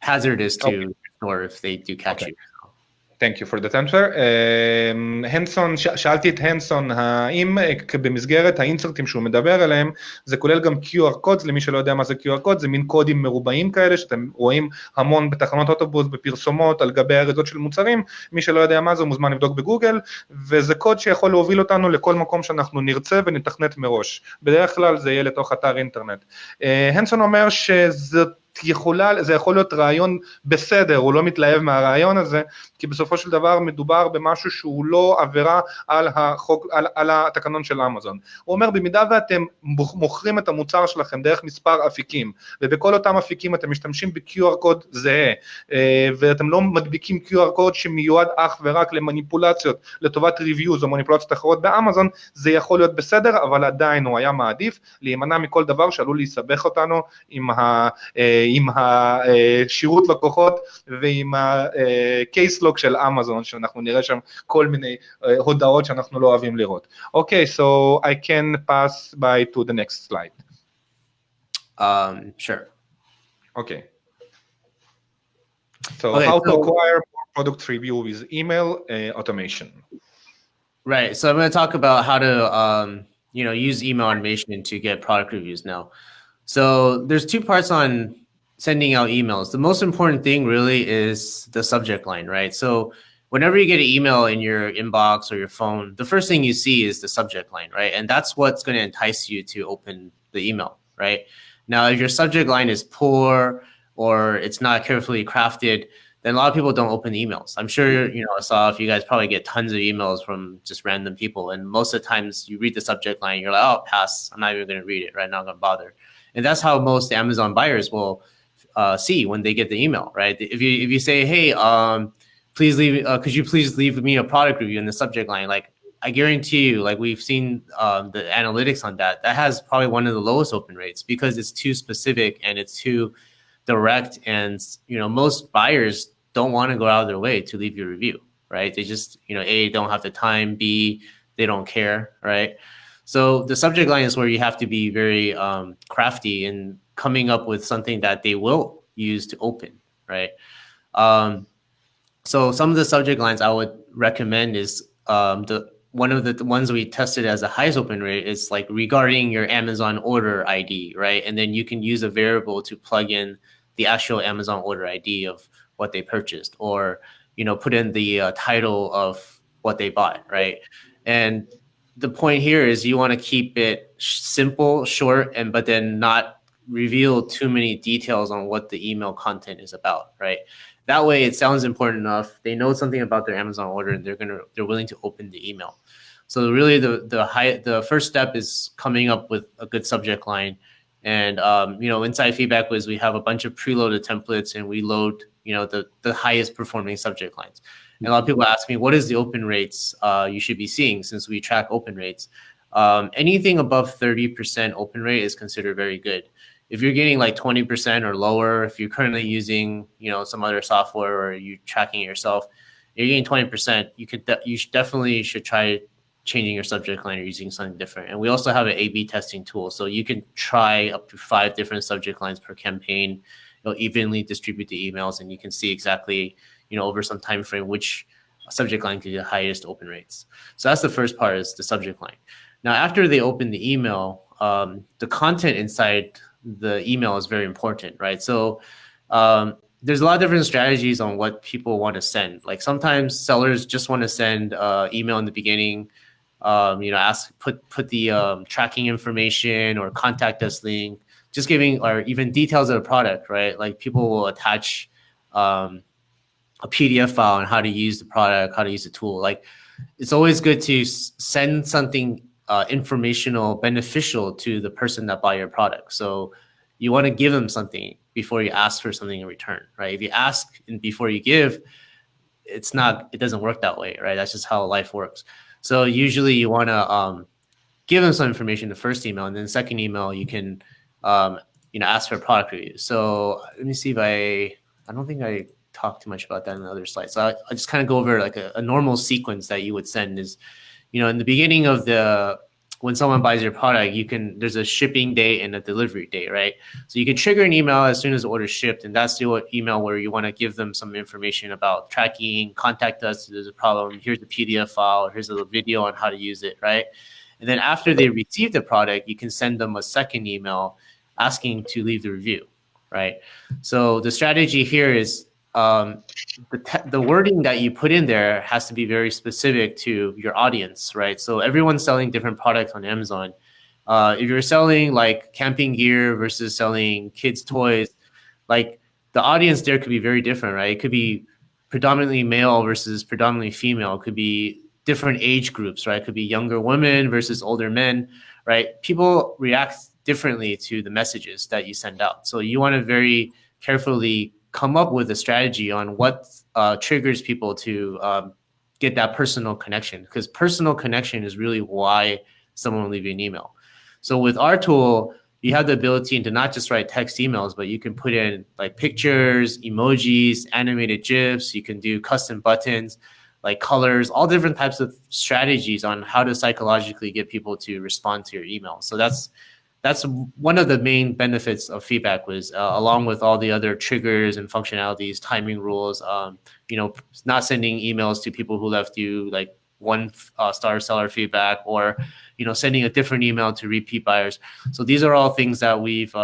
hazardous to ignore if they do catch you. Thank you for that answer. הנסון, שאלתי את הנסון, האם במסגרת האינסרטים שהוא מדבר עליהם, זה כולל גם QR codes, למי שלא יודע מה זה QR code, זה מין קודים מרובעים כאלה, שאתם רואים המון בתחנות אוטובוס, בפרסומות, על גבי האריזות של מוצרים, מי שלא יודע מה זה, הוא מוזמן לבדוק בגוגל, וזה קוד שיכול להוביל אותנו לכל מקום שאנחנו נרצה ונתכנת מראש. בדרך כלל זה יהיה לתוך אתר אינטרנט. הנסון אומר שזה זה יכול להיות רעיון בסדר, הוא לא מתלהב מהרעיון הזה, כי בסופו של דבר מדובר במשהו שהוא לא עבירה על התקנון של אמזון. הוא אומר, במידה ואתם מוכרים את המוצר שלכם דרך מספר אפיקים, ובכל אותם אפיקים אתם משתמשים ב-QR קוד זהה, ואתם לא מדביקים QR קוד שמיועד אך ורק למניפולציות, לטובת ריוויוז או מניפולציות אחרות באמזון, זה יכול להיות בסדר, אבל עדיין הוא היה מעדיף להימנע מכל דבר שעלול להסבך אותנו עם השירות לקוחות ועם ה-case log של אמזון, שאנחנו נראה שם כל מיני הודעות שאנחנו לא אוהבים לראות. אוקיי, so I can pass by to the next slide. Sure. Okay. So how to acquire more product review with email automation. Right, so I'm going to talk about how to use email automation to get product reviews now. So there's two parts on sending out emails. The most important thing really is the subject line, right? So whenever you get an email in your inbox or your phone, the first thing you see is the subject line, right? And that's what's going to entice you to open the email, right? Now, if your subject line is poor or it's not carefully crafted, then a lot of people don't open emails. I'm sure, you guys probably get tons of emails from just random people. And most of the times you read the subject line, you're like, oh, pass. I'm not even going to read it, right? Not going to bother. And that's how most Amazon buyers will see when they get the email, right? If you say, hey, please leave, could you please leave me a product review in the subject line? Like, I guarantee you, like we've seen the analytics on that has probably one of the lowest open rates because it's too specific and it's too direct. And, most buyers don't want to go out of their way to leave your review, right? They just, A, don't have the time, B, they don't care, right? So the subject line is where you have to be very crafty in coming up with something that they will use to open, right? So some of the subject lines I would recommend is one of the ones we tested as the highest open rate is like regarding your Amazon order ID, right? And then you can use a variable to plug in the actual Amazon order ID of what they purchased, or put in the title of what they bought, right? And the point here is you want to keep it simple, short, but then not reveal too many details on what the email content is about, right? That way it sounds important enough. They know something about their Amazon order and they're willing to open the email. So really the first step is coming up with a good subject line. And inside Feedback Whiz, we have a bunch of preloaded templates and we load, the highest performing subject lines. And a lot of people ask me, what is the open rates you should be seeing since we track open rates? Anything above 30% open rate is considered very good. If you're getting like 20% or lower, if you're currently using, some other software or you're tracking it yourself, you're getting 20%, you definitely should try changing your subject line or using something different. And we also have an A/B testing tool. So you can try up to 5 different subject lines per campaign. It'll evenly distribute the emails and you can see exactly, over some time frame, which subject line can get the highest open rates. So that's the first part, is the subject line. Now, after they open the email, the content inside the email is very important, right? So there's a lot of different strategies on what people want to send. Like sometimes sellers just want to send email in the beginning, put the tracking information or contact us link, just giving, or even details of the product, right? Like people will attach a PDF file on how to use the product, how to use the tool. Like it's always good to send something informational, beneficial to the person that buy your product. So you want to give them something before you ask for something in return, right? If you ask and before you give, it doesn't work that way, right? That's just how life works. So usually you want to give them some information in the first email, and then the second email you can ask for a product review. So let me see if I don't think I talked too much about that in the other slide. So I'll just kind of go over like a normal sequence that you would send is, in the beginning of when someone buys your product, there's a shipping date and a delivery date, right? So you can trigger an email as soon as the order is shipped, and that's the email where you want to give them some information about tracking, contact us if there's a problem, here's the PDF file, here's a video on how to use it, right? And then after they receive the product, you can send them a second email asking to leave the review, right? So the strategy here is the wording that you put in there has to be very specific to your audience, right? So everyone's selling different products on Amazon. If you're selling like camping gear versus selling kids' toys, like the audience there could be very different, right? It could be predominantly male versus predominantly female. It could be different age groups, right? It could be younger women versus older men, right? People react differently to the messages that you send out. So you want to very carefully come up with a strategy on what triggers people to get that personal connection, because personal connection is really why someone will leave you an email. So with our tool, you have the ability to not just write text emails, but you can put in like pictures, emojis, animated GIFs. You can do custom buttons, like colors, all different types of strategies on how to psychologically get people to respond to your email. So that's one of the main benefits of Feedback Whiz, along with all the other triggers and functionalities, timing rules, not sending emails to people who left you like 1-star seller feedback, or, sending a different email to repeat buyers. So these are all things that we've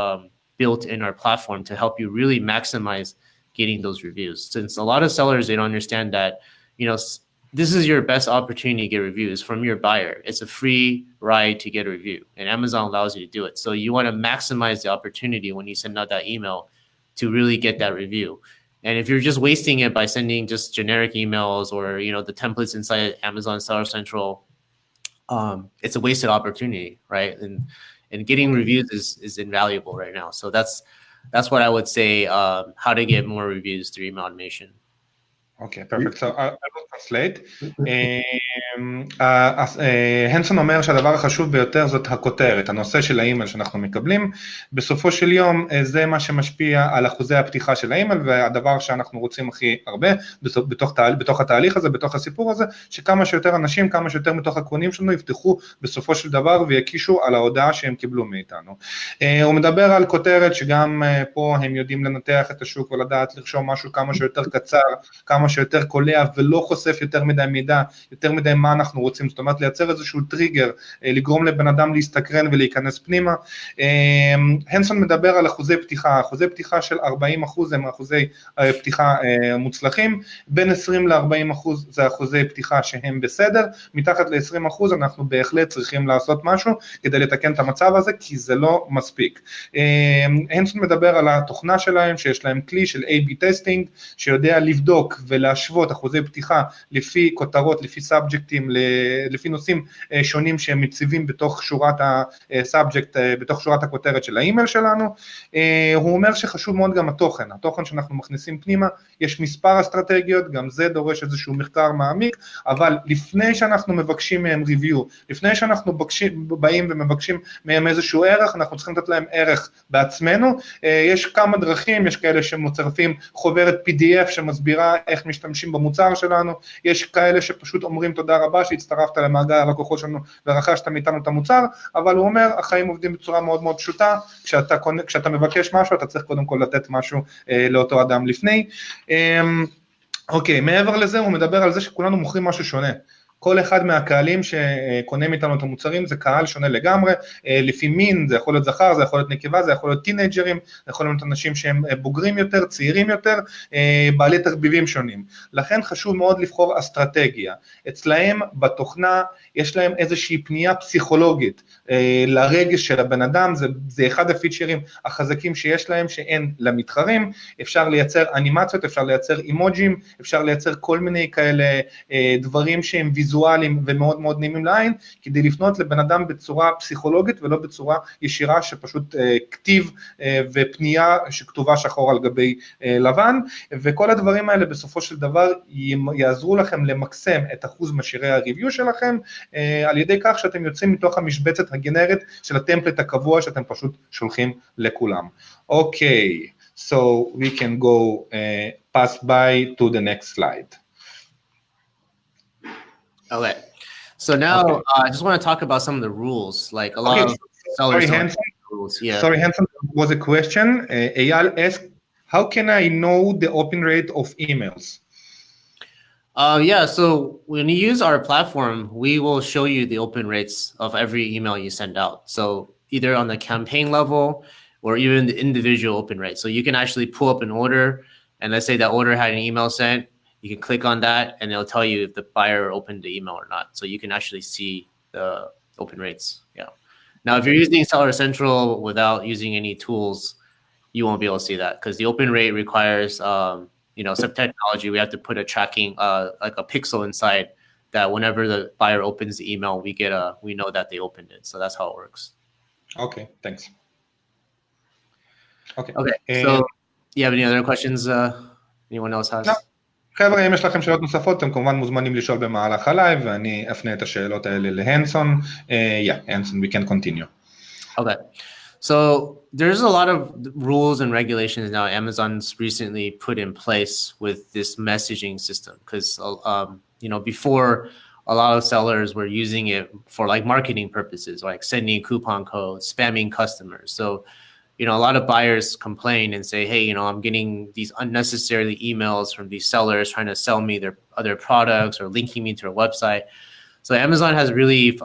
built in our platform to help you really maximize getting those reviews. Since a lot of sellers, they don't understand that, this is your best opportunity to get reviews from your buyer. It's a free ride to get a review, and Amazon allows you to do it. So you want to maximize the opportunity when you send out that email to really get that review. And if you're just wasting it by sending just generic emails or, the templates inside Amazon Seller Central, it's a wasted opportunity, right? And getting reviews is invaluable right now. So that's what I would say, how to get more reviews through email automation. Okay, perfect. So I will translate. הנסון אומר שהדבר החשוב ביותר זאת הכותרת, הנושא של האימייל שאנחנו מקבלים. בסופו של יום זה מה שמשפיע על אחוזי הפתיחה של האימייל, והדבר שאנחנו רוצים הכי הרבה בתוך התהליך הזה, בתוך הסיפור הזה, שכמה שיותר אנשים, כמה שיותר מתוך הקונים שלנו יפתחו בסופו של דבר ויקישו על ההודעה שהם קיבלו מאיתנו. הוא מדבר על כותרת שגם פה הם יודעים לנתח את השוק ולדעת לרשום משהו כמה שיותר קצר, כמה שיותר קולע ולא חושף יותר מדי מידע, יותר מדי מה אנחנו רוצים, זאת אומרת לייצר איזשהו טריגר, לגרום לבן אדם להסתקרן ולהיכנס פנימה. הנסון מדבר על אחוזי פתיחה של 40% הם אחוזי פתיחה מוצלחים, בין 20 ל-40% זה אחוזי פתיחה שהם בסדר, מתחת ל-20% אנחנו בהחלט צריכים לעשות משהו כדי לתקן את המצב הזה, כי זה לא מספיק. הנסון מדבר על התוכנה שלהם, שיש להם כלי של A-B טסטינג, שיודע לבדוק ולהשוות אחוזי פתיחה לפי כותרות, לפי סאבג'קטים, לפי נושאים שונים שהם מציבים בתוך שורת הסאבג'קט, בתוך שורת הכותרת של האימייל שלנו. הוא אומר שחשוב מאוד גם התוכן שאנחנו מכניסים פנימה, יש מספר אסטרטגיות, גם זה דורש איזשהו מחקר מעמיק, אבל לפני שאנחנו מבקשים מהם ריוויו, לפני שאנחנו באים ומבקשים מהם איזשהו ערך, אנחנו צריכים לתת להם ערך בעצמנו. יש כמה דרכים, יש כאלה שמצרפים חוברת PDF שמסבירה איך משתמשים במוצר שלנו, יש כאלה שפשוט אומרים תודה רבה שהצטרפת למעגל הלקוחות שלנו ורכשת מאיתנו את המוצר, אבל הוא אומר החיים עובדים בצורה מאוד מאוד פשוטה, כשאתה מבקש משהו אתה צריך קודם כל לתת משהו לאותו אדם לפני. אוקיי, מעבר לזה הוא מדבר על זה שכולנו מוכרים משהו שונה, כל אחד מהקהלים שקונה מאיתנו את המוצרים זה קהל שונה לגמרי, לפי מין, זה יכול להיות זכר, זה יכול להיות נקבה, זה יכול להיות טינג'רים, זה יכול להיות אנשים שהם בוגרים יותר, צעירים יותר, בעלי תרביבים שונים. לכן חשוב מאוד לבחור אסטרטגיה. אצלהם בתוכנה יש להם איזושהי פנייה פסיכולוגית לרגש של הבן אדם, זה אחד הפיצ'רים החזקים שיש להם שאין למתחרים. אפשר לייצר אנימציות, אפשר לייצר אימוג'ים, אפשר לייצר כל מיני כאלה דברים שהם ויזואליים ומאוד מאוד נעימים לעין, כדי לפנות לבן אדם בצורה פסיכולוגית ולא בצורה ישירה שפשוט כתיב ופנייה שכתובה שחור על גבי לבן, וכל הדברים האלה בסופו של דבר יעזרו לכם למקסם את אחוז משירי הריוויו שלכם, על ידי כך שאתם יוצאים מתוך המשבצת הגנרית של הטמפלט הקבוע שאתם פשוט שולחים לכולם. אוקיי, so we can go pass by to the next slide. Okay, So now I just want to talk about some of the rules. Like a lot of sellers don't have rules. Yeah. Sorry, Henson, was a question. Eyal asked, how can I know the open rate of emails? Yeah, so when you use our platform, we will show you the open rates of every email you send out. So either on the campaign level or even the individual open rate. So you can actually pull up an order, and let's say that order had an email sent. You can click on that, and it'll tell you if the buyer opened the email or not. So you can actually see the open rates. Yeah. Now, if you're using Seller Central without using any tools, you won't be able to see that because the open rate requires, some technology. We have to put a tracking, like a pixel inside that whenever the buyer opens the email, we know that they opened it. So that's how it works. Okay, thanks. Okay. So you have any other questions? Anyone else has? No. חבר'ה, אם יש לכם שאלות נוספות, אתם כמובן מוזמנים לשאול במהלך הלייב, ואני אפנה את השאלות האלה להנסון. Henson, we can continue. Okay. So there's a lot of rules and regulations now Amazon's recently put in place with this messaging system because, before a lot of sellers were using it for like marketing purposes, like sending coupon codes, spamming customers. So, a lot of buyers complain and say, hey, I'm getting these unnecessary emails from these sellers trying to sell me their other products or linking me to their website. So Amazon has really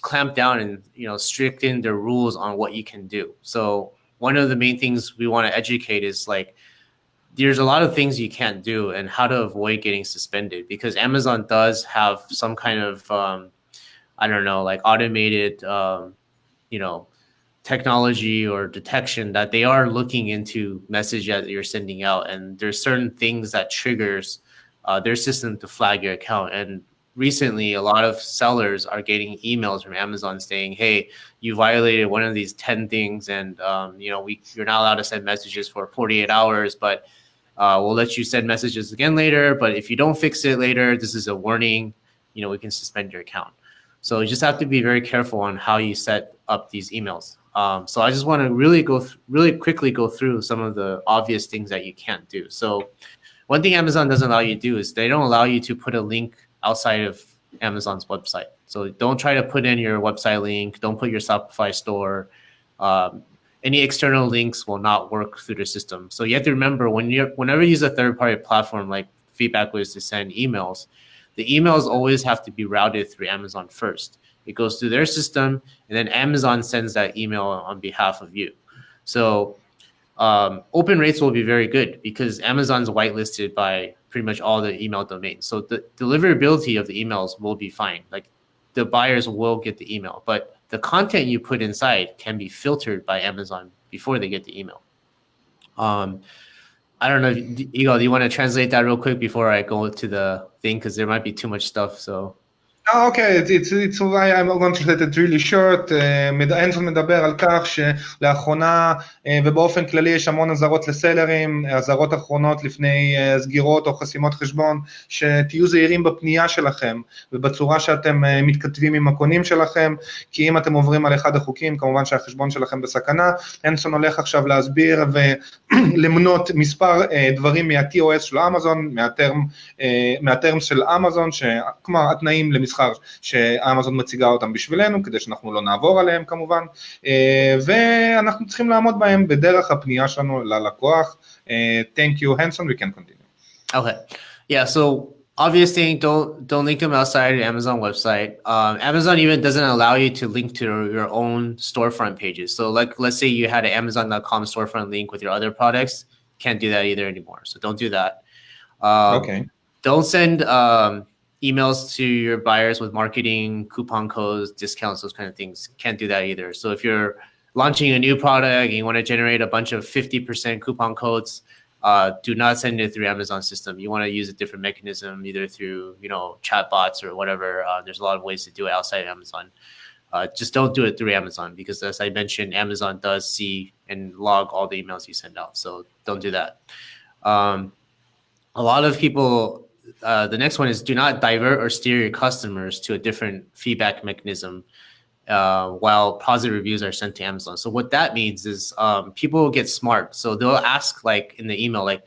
clamped down and, strictened their rules on what you can do. So one of the main things we want to educate is like, there's a lot of things you can't do and how to avoid getting suspended because Amazon does have some kind of, like automated, technology or detection that they are looking into message that you're sending out. And there's certain things that triggers their system to flag your account. And recently, a lot of sellers are getting emails from Amazon saying, hey, you violated one of these 10 things. And, you're not allowed to send messages for 48 hours, but we'll let you send messages again later. But if you don't fix it later, this is a warning, we can suspend your account. So you just have to be very careful on how you set up these emails. So I just want to really quickly go through some of the obvious things that you can't do. So one thing Amazon doesn't allow you to do is they don't allow you to put a link outside of Amazon's website. So don't try to put in your website link. Don't put your Shopify store. Any external links will not work through the system. So you have to remember whenever you use a third-party platform like Feedback Whiz to send emails, the emails always have to be routed through Amazon first. It goes through their system, and then Amazon sends that email on behalf of you. So open rates will be very good because Amazon's whitelisted by pretty much all the email domains. So the deliverability of the emails will be fine. Like the buyers will get the email, but the content you put inside can be filtered by Amazon before they get the email. I don't know, Igor, do you want to translate that real quick before I go to the thing? Because there might be too much stuff, so... Okay, it's why I'm going to let it really short. הנסון מדבר על כך שלאחרונה ובאופן כללי יש המון עזרות לסלרים, עזרות אחרונות לפני סגירות או חסימות חשבון, שתהיו זהירים בפנייה שלכם ובצורה שאתם מתכתבים עם הקונים שלכם, כי אם אתם עוברים על אחד החוקים, כמובן שהחשבון שלכם בסכנה. הנסון הולך עכשיו להסביר ולמנות מספר דברים מה-TOS של אמזון, מהטרם של אמזון, כלומר התנאים למסחר שאמזון מציגה אותם בשבילנו, כדי שאנחנו לא נעבור עליהם כמובן, ואנחנו צריכים לעמוד בהם בדרך הפנייה שלנו ללקוח. Thank you, Henson, we can continue. Okay, yeah, so obvious thing, don't link them outside the Amazon website. Amazon even doesn't allow you to link to your own storefront pages. So like, let's say you had an Amazon.com storefront link with your other products, can't do that either anymore. So don't do that. Okay. Don't send emails to your buyers with marketing, coupon codes, discounts, those kind of things. Can't do that either. So if you're launching a new product and you want to generate a bunch of 50% coupon codes, do not send it through Amazon system. You want to use a different mechanism, either through, chat bots or whatever. There's a lot of ways to do it outside Amazon. Just don't do it through Amazon because, as I mentioned, Amazon does see and log all the emails you send out. So don't do that. A lot of people... the next one is do not divert or steer your customers to a different feedback mechanism while positive reviews are sent to Amazon. So what that means is people get smart. So they'll ask like in the email, like,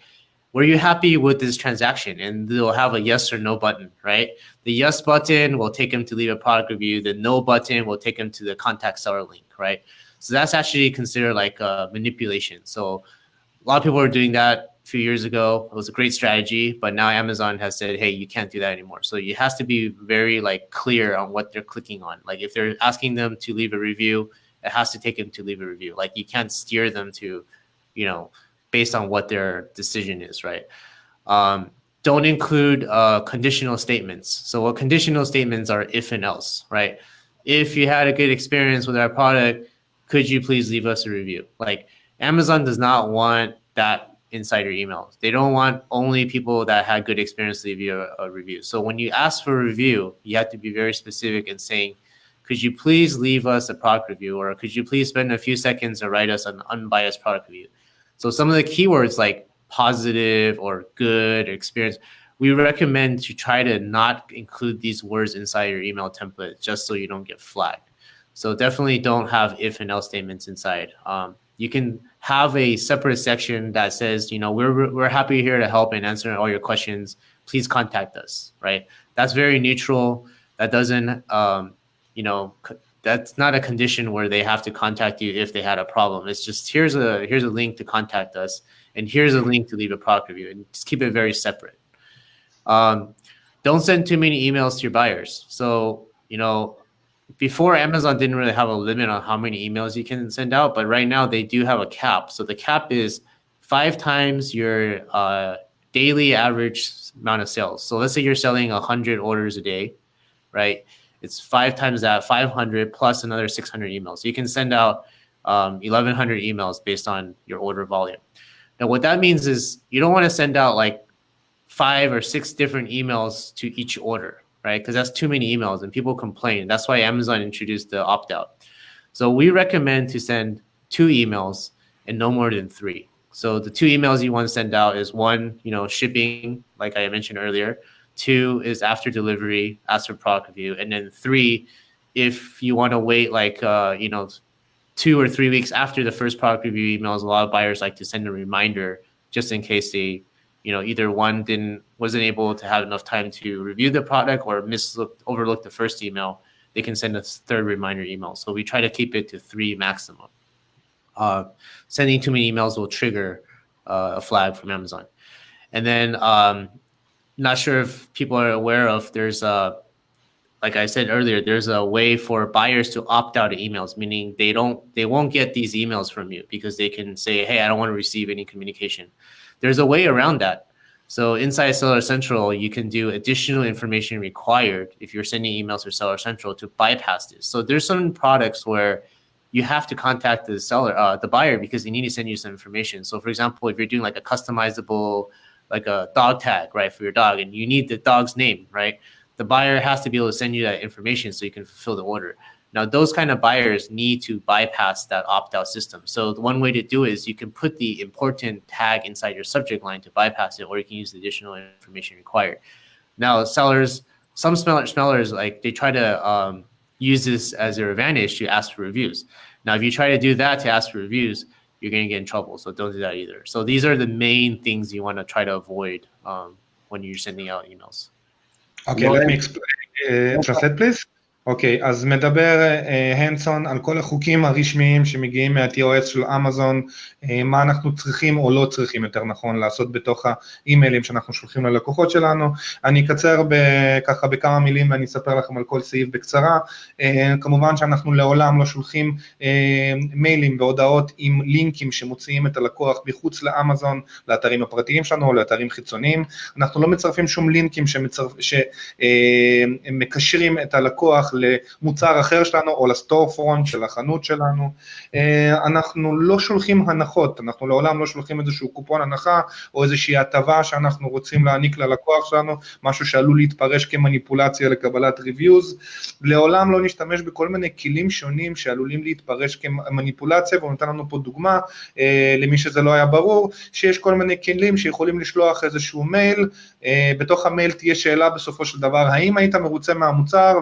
were you happy with this transaction? And they'll have a yes or no button, right? The yes button will take them to leave a product review. The no button will take them to the contact seller link, right? So that's actually considered like manipulation. So a lot of people were doing that a few years ago. It was a great strategy, but now Amazon has said, hey, you can't do that anymore. So it has to be very like clear on what they're clicking on. Like if they're asking them to leave a review, it has to take them to leave a review. Like you can't steer them to, you know, based on what their decision is, right? Don't include conditional statements. So what conditional statements are if and else, right? If you had a good experience with our product, could you please leave us a review? Like Amazon does not want that inside your emails. They don't want only people that had good experience leave you a review. So when you ask for a review, you have to be very specific in saying, could you please leave us a product review? Or could you please spend a few seconds to write us an unbiased product review? So some of the keywords like positive or good or experience, we recommend to try to not include these words inside your email template just so you don't get flagged. So definitely don't have if and else statements inside. You can have a separate section that says, you know, we're happy here to help and answer all your questions. Please contact us, right? That's very neutral. That doesn't, you know, that's not a condition where they have to contact you if they had a problem. It's just here's a link to contact us, and here's a link to leave a product review, and just keep it very separate. Don't send too many emails to your buyers. So, you know, before Amazon didn't really have a limit on how many emails you can send out, but right now they do have a cap. So the cap is 5 times your daily average amount of sales. So let's say you're selling 100 orders a day, right? It's 5 times that, 500 plus another 600 emails. So you can send out 1,100 emails based on your order volume. Now, what that means is you don't want to send out like 5 or 6 different emails to each order, right? Because that's too many emails and people complain. That's why Amazon introduced the opt-out. So we recommend to send 2 emails and no more than 3. So the 2 emails you want to send out is 1, you know, shipping, like I mentioned earlier. 2 is after delivery, ask for product review. And then 3, if you want to wait like, you know, 2 or 3 weeks after the first product review emails, a lot of buyers like to send a reminder just in case they, you know, either one wasn't able to have enough time to review the product or overlooked the first email. They can send a 3rd reminder email. So we try to keep it to 3 maximum. Sending too many emails will trigger a flag from Amazon. And then not sure if people are aware of, there's like I said earlier, there's a way for buyers to opt out of emails, meaning they won't get these emails from you because they can say, hey, I don't want to receive any communication. There's a way around that. So inside Seller Central, you can do additional information required if you're sending emails to Seller Central to bypass this. So there's some products where you have to contact the seller, the buyer, because they need to send you some information. So for example, if you're doing like a customizable, like a dog tag, right, for your dog, and you need the dog's name, right? The buyer has to be able to send you that information so you can fulfill the order. Now, those kind of buyers need to bypass that opt-out system. So the one way to do it is you can put the important tag inside your subject line to bypass it, or you can use the additional information required. Now, sellers, some smellers, like they try to use this as their advantage to ask for reviews. Now, if you try to do that to ask for reviews, you're going to get in trouble. So don't do that either. So these are the main things you want to try to avoid when you're sending out emails. Okay, let me explain. Translate, please. אוקיי, אז מדבר הנסון על כל החוקים הרשמיים שמגיעים מה-TOS של אמזון, מה אנחנו צריכים או לא צריכים יותר נכון לעשות בתוך האימיילים שאנחנו שולחים ללקוחות שלנו. אני אקצר ככה בכמה מילים ואני אספר לכם על כל סעיף בקצרה. כמובן שאנחנו לעולם לא שולחים מיילים והודעות עם לינקים שמוציאים את הלקוח מחוץ לאמזון, לאתרים הפרטיים שלנו או לאתרים חיצוניים. אנחנו לא מצרפים שום לינקים שמקשרים את הלקוח למוצר אחר שלנו, או לסטור פרונט של החנות שלנו. אנחנו לא שולחים הנחות, אנחנו לעולם לא שולחים איזשהו קופון הנחה, או איזושהי הטבה שאנחנו רוצים להעניק ללקוח שלנו, משהו שעלול להתפרש כמניפולציה לקבלת ריוויוז. לעולם לא נשתמש בכל מיני כלים שונים שעלולים להתפרש כמניפולציה, והוא נותן לנו פה דוגמה, למי שזה לא היה ברור, שיש כל מיני כלים שיכולים לשלוח איזשהו מייל, בתוך המייל תהיה שאלה בסופו של דבר, האם היית מרוצה מהמוצר,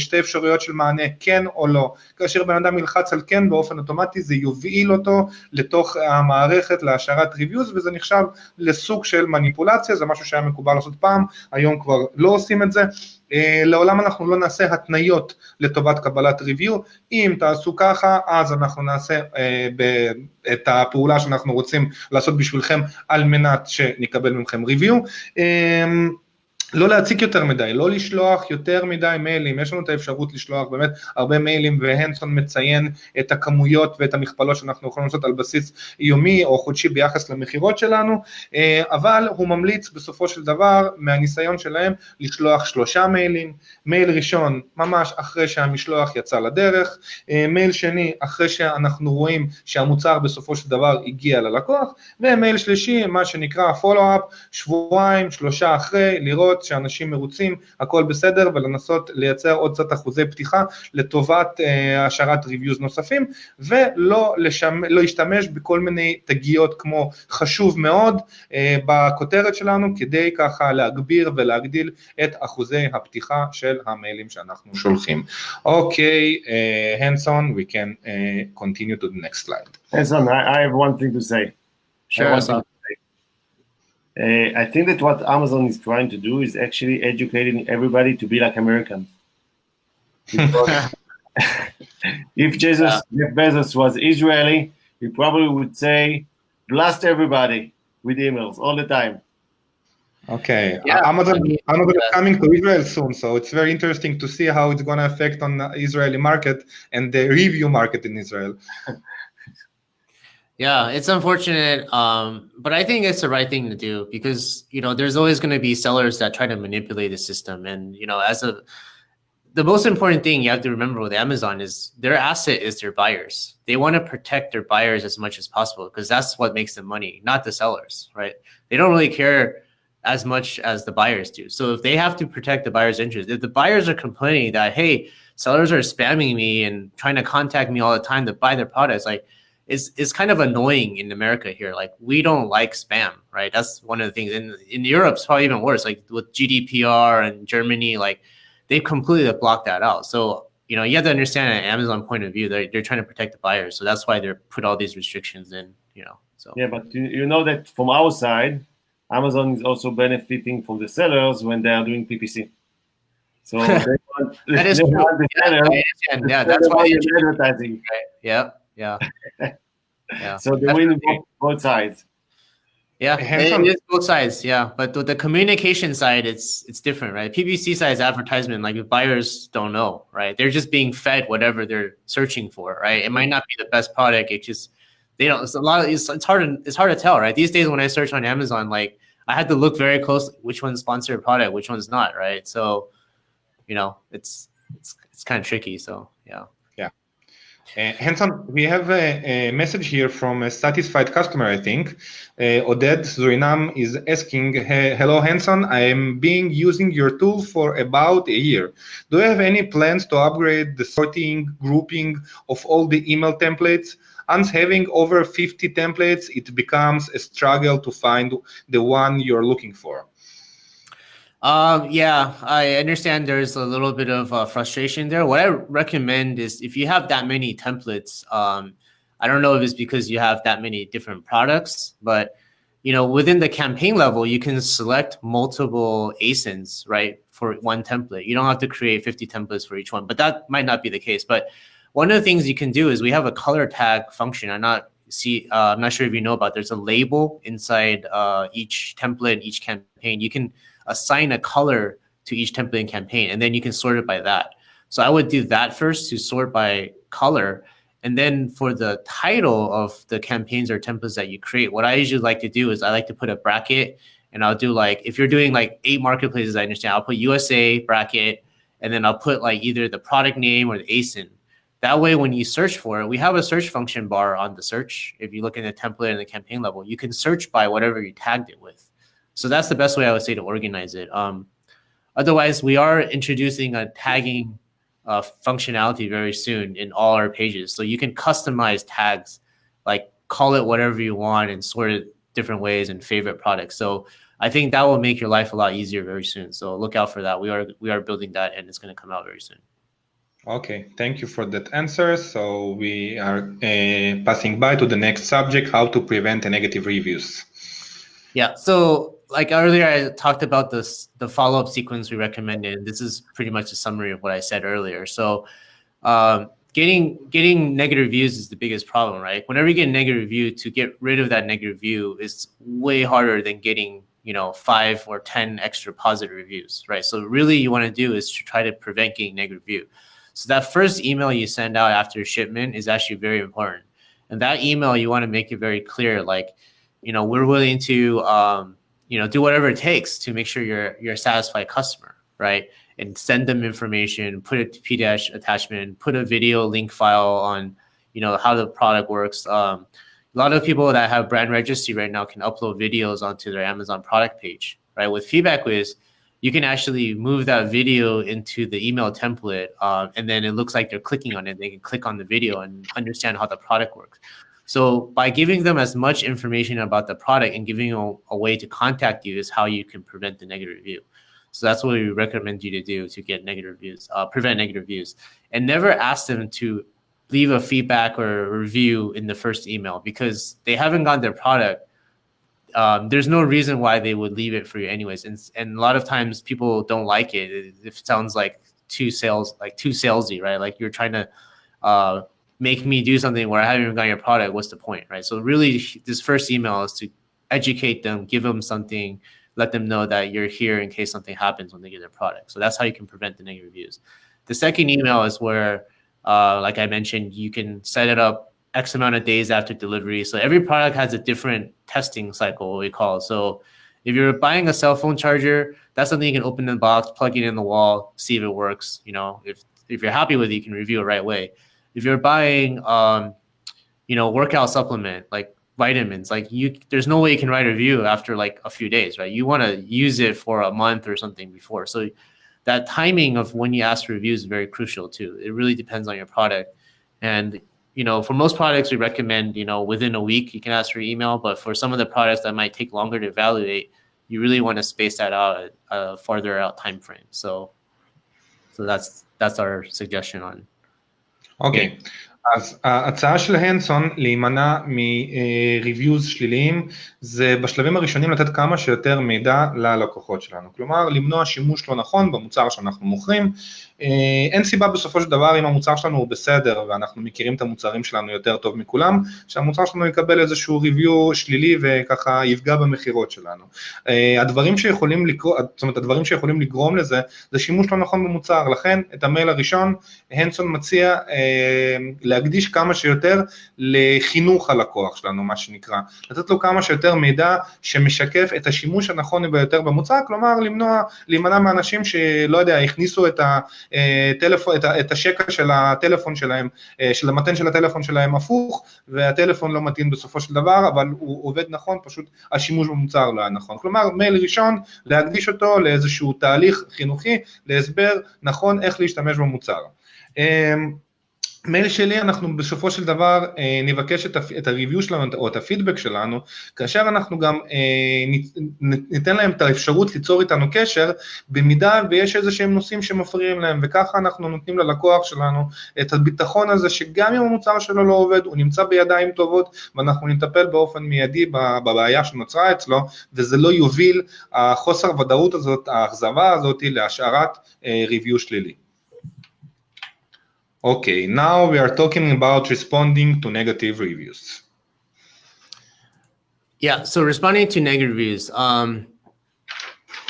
שתי אפשרויות של מענה, כן או לא. כאשר בן אדם ילחץ על כן באופן אוטומטי, זה יוביל אותו לתוך המערכת להשארת ריוויוז, וזה נחשב לסוג של מניפולציה, זה משהו שהיה מקובל לעשות פעם, היום כבר לא עושים את זה. לעולם אנחנו לא נעשה התניות לטובת קבלת ריוויו, אם תעשו ככה, אז אנחנו נעשה את הפעולה שאנחנו רוצים לעשות בשבילכם, על מנת שנקבל מכם ריוויו. לא להציק יותר מדי, לא לשלוח יותר מדי מיילים, יש לנו את האפשרות לשלוח באמת הרבה מיילים, והנסון מציין את הכמויות ואת המכפלות שאנחנו יכולים לעשות על בסיס יומי או חודשי ביחס למחירות שלנו, אבל הוא ממליץ בסופו של דבר, מהניסיון שלהם, לשלוח 3 מיילים, מייל ראשון ממש אחרי שהמשלוח יצא לדרך, מייל שני אחרי שאנחנו רואים שהמוצר בסופו של דבר הגיע ללקוח, ומייל שלישי, מה שנקרא follow-up, 2-3 אחרי, לראות שאנשים מרוצים, הכל בסדר, ולנסות לייצר עוד קצת אחוזי פתיחה לטובת השארת ריוויוז נוספים, ולא להשתמש בכל מיני תגיות כמו חשוב מאוד בכותרת שלנו, כדי ככה להגביר ולהגדיל את אחוזי הפתיחה של המיילים שאנחנו שולחים. אוקיי, הנסון, we can continue to the next slide. Henson, I have one thing to say. Sure. I think that what Amazon is trying to do is actually educating everybody to be like Americans. If Jeff Bezos was Israeli, he probably would say, blast everybody with emails all the time. Okay, yeah, Amazon is coming to Israel soon, so it's very interesting to see how it's going to affect on the Israeli market and the review market in Israel. Yeah, it's unfortunate, but I think it's the right thing to do because, there's always going to be sellers that try to manipulate the system. And, the most important thing you have to remember with Amazon is their asset is their buyers. They want to protect their buyers as much as possible because that's what makes them money, not the sellers, right? They don't really care as much as the buyers do. So if they have to protect the buyer's interest, if the buyers are complaining that, hey, sellers are spamming me and trying to contact me all the time to buy their products, like, it's kind of annoying in America here. Like, we don't like spam, right? That's one of the things. In Europe, it's probably even worse. Like with GDPR and Germany, like they completely blocked that out. So, you have to understand an Amazon point of view, they're trying to protect the buyers. So that's why they're put all these restrictions in, so. Yeah, but you know that from our side, Amazon is also benefiting from the sellers when they are doing PPC. So they want, that is true. Yeah, that's why you're advertising. Right? Yeah. Yeah. So they win both sides. Yeah, it is both sides. Yeah, but the communication side, it's different, right? PPC side is advertisement. Like, if buyers don't know, right? They're just being fed whatever they're searching for, right? It might not be the best product. It just they don't. It's hard to tell, right? These days when I search on Amazon, like, I had to look very closely which one's sponsored product, which one's not, right? So, it's kind of tricky. So yeah. Henson, we have a message here from a satisfied customer, I think. Oded Zurinam is asking, hello Henson, I am using your tool for about a year. Do you have any plans to upgrade the sorting, grouping of all the email templates? Once having over 50 templates, it becomes a struggle to find the one you're looking for. Yeah, I understand there's a little bit of frustration there. What I recommend is, if you have that many templates, I don't know if it's because you have that many different products, but within the campaign level, you can select multiple ASINs, right, for one template. You don't have to create 50 templates for each one, but that might not be the case. But one of the things you can do is we have a color tag function. I'm not sure if you know about. There's a label inside each template, each campaign. You can assign a color to each template and campaign, and then you can sort it by that. So I would do that first, to sort by color. And then for the title of the campaigns or templates that you create, what I usually like to do is I like to put a bracket, and I'll do, like, if you're doing like 8 marketplaces, I understand, I'll put USA bracket, and then I'll put like either the product name or the ASIN. That way, when you search for it, we have a search function bar on the search. If you look in the template and the campaign level, you can search by whatever you tagged it with. So that's the best way I would say to organize it. Otherwise, we are introducing a tagging functionality very soon in all our pages. So you can customize tags, like call it whatever you want and sort it different ways and favorite products. So I think that will make your life a lot easier very soon. So look out for that. We are building that, and it's going to come out very soon. Okay, thank you for that answer. So we are passing by to the next subject, how to prevent negative reviews. Yeah, so like earlier, I talked about the follow-up sequence we recommended. This is pretty much a summary of what I said earlier. So getting negative reviews is the biggest problem, right? Whenever you get a negative review, to get rid of that negative review is way harder than getting 5 or 10 extra positive reviews, right? So really you want to do is to try to prevent getting negative review. So that first email you send out after shipment is actually very important. And that email, you want to make it very clear, like, we're willing to, do whatever it takes to make sure you're a satisfied customer, right? And send them information, put a PDF attachment, put a video link file on, how the product works. A lot of people that have brand registry right now can upload videos onto their Amazon product page, right? With Feedback Whiz, you can actually move that video into the email template, and then it looks like they're clicking on it. They can click on the video and understand how the product works. So by giving them as much information about the product and giving them a way to contact you is how you can prevent the negative review. So that's what we recommend you to do to get negative reviews, prevent negative reviews. And never ask them to leave a feedback or a review in the first email because they haven't gotten their product. There's no reason why they would leave it for you anyways. And a lot of times people don't like it. It sounds like too salesy, right? Like you're trying to make me do something where I haven't even got your product. What's the point, right? So really this first email is to educate them, give them something, let them know that you're here in case something happens when they get their product. So that's how you can prevent the negative reviews. The second email is where, like I mentioned, you can set it up X amount of days after delivery. So every product has a different testing cycle, what we call. So if you're buying a cell phone charger, that's something you can open the box, plug it in the wall, see if it works. If you're happy with it, you can review it right away. If you're buying, workout supplement, like vitamins, like there's no way you can write a review after like a few days, right? You want to use it for a month or something before. So that timing of when you ask for reviews is very crucial too. It really depends on your product. And, for most products, we recommend, within a week, you can ask for email. But for some of the products that might take longer to evaluate, you really want to space that out at a farther out time frame. So that's our suggestion on. אוקיי, אז ההצעה של הנסון להימנע מריוויוז שליליים זה בשלבים הראשונים לתת כמה שיותר מידע ללקוחות שלנו, כלומר למנוע שימוש לא נכון במוצר שאנחנו מוכרים. אין סיבה בסופו של דבר אם המוצר שלנו הוא בסדר ואנחנו מכירים את המוצרים שלנו יותר טוב מכולם, שהמוצר שלנו יקבל איזשהו ריוויו שלילי וככה יפגע במחירות שלנו. הדברים שיכולים לגרום לזה זה שימוש לא נכון במוצר, לכן את המייל הראשון הנסון מציע להקדיש כמה שיותר לחינוך הלקוח שלנו, מה שנקרא, לתת לו כמה שיותר מידע שמשקף את השימוש הנכון ביותר במוצר, כלומר להימנע מאנשים שלא יודע, הכניסו את השקע של הטלפון שלהם, של המתן של הטלפון שלהם הפוך, והטלפון לא מתאים בסופו של דבר, אבל הוא עובד נכון, פשוט השימוש במוצר לא היה נכון. כלומר, מייל ראשון, להקדיש אותו לאיזשהו תהליך חינוכי, להסבר נכון איך להשתמש במוצר. מייל שלי, אנחנו בסופו של דבר נבקש את הריוויו שלנו או את הפידבק שלנו, כאשר אנחנו גם ניתן להם את האפשרות ליצור איתנו קשר, במידה ויש איזה שהם נושאים שמפריעים להם, וככה אנחנו נותנים ללקוח שלנו את הביטחון הזה, שגם אם המוצר שלו לא עובד, הוא נמצא בידיים טובות, ואנחנו נטפל באופן מיידי בבעיה שנוצרה אצלו, וזה לא יוביל החוסר ודאות הזאת, האכזבה הזאת, להשארת ריוויו שלילי. Okay, now we are talking about responding to negative reviews. Yeah, so responding to negative reviews.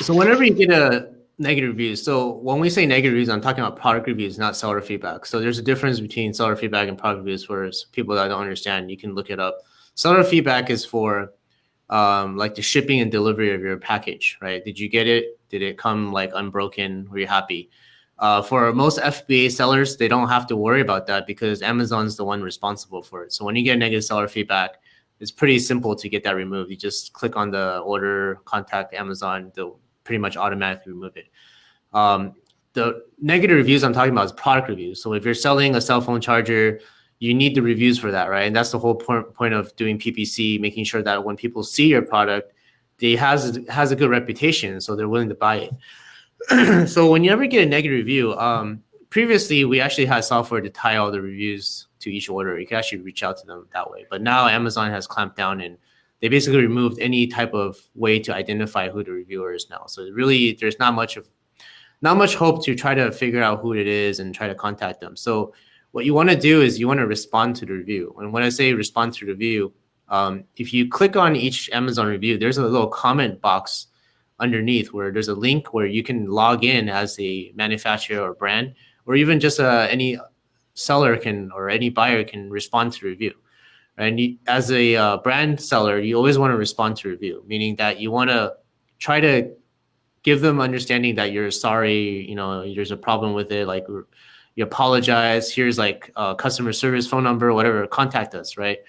So whenever you get a negative review, so when we say negative reviews, I'm talking about product reviews, not seller feedback. So there's a difference between seller feedback and product reviews for people that don't understand. You can look it up. Seller feedback is for like the shipping and delivery of your package, right? Did you get it? Did it come like unbroken? Were you happy? For most FBA sellers, they don't have to worry about that because Amazon's the one responsible for it. So when you get negative seller feedback, it's pretty simple to get that removed. You just click on the order, contact Amazon, they'll pretty much automatically remove it. The negative reviews I'm talking about is product reviews. So if you're selling a cell phone charger, you need the reviews for that, right? And that's the whole point of doing PPC, making sure that when people see your product, it has a good reputation, so they're willing to buy it. So when you ever get a negative review, previously we actually had software to tie all the reviews to each order. You could actually reach out to them that way. But now Amazon has clamped down and they basically removed any type of way to identify who the reviewer is now. So really, there's not much hope to try to figure out who it is and try to contact them. So what you want to do is you want to respond to the review. And when I say respond to the review, if you click on each Amazon review, there's a little comment box underneath where there's a link where you can log in as a manufacturer or brand, or even just any seller can or any buyer can respond to the review. And as a brand seller, you always want to respond to review, meaning that you want to try to give them understanding that you're sorry, there's a problem with it, like you apologize, here's like customer service phone number, whatever, contact us, right?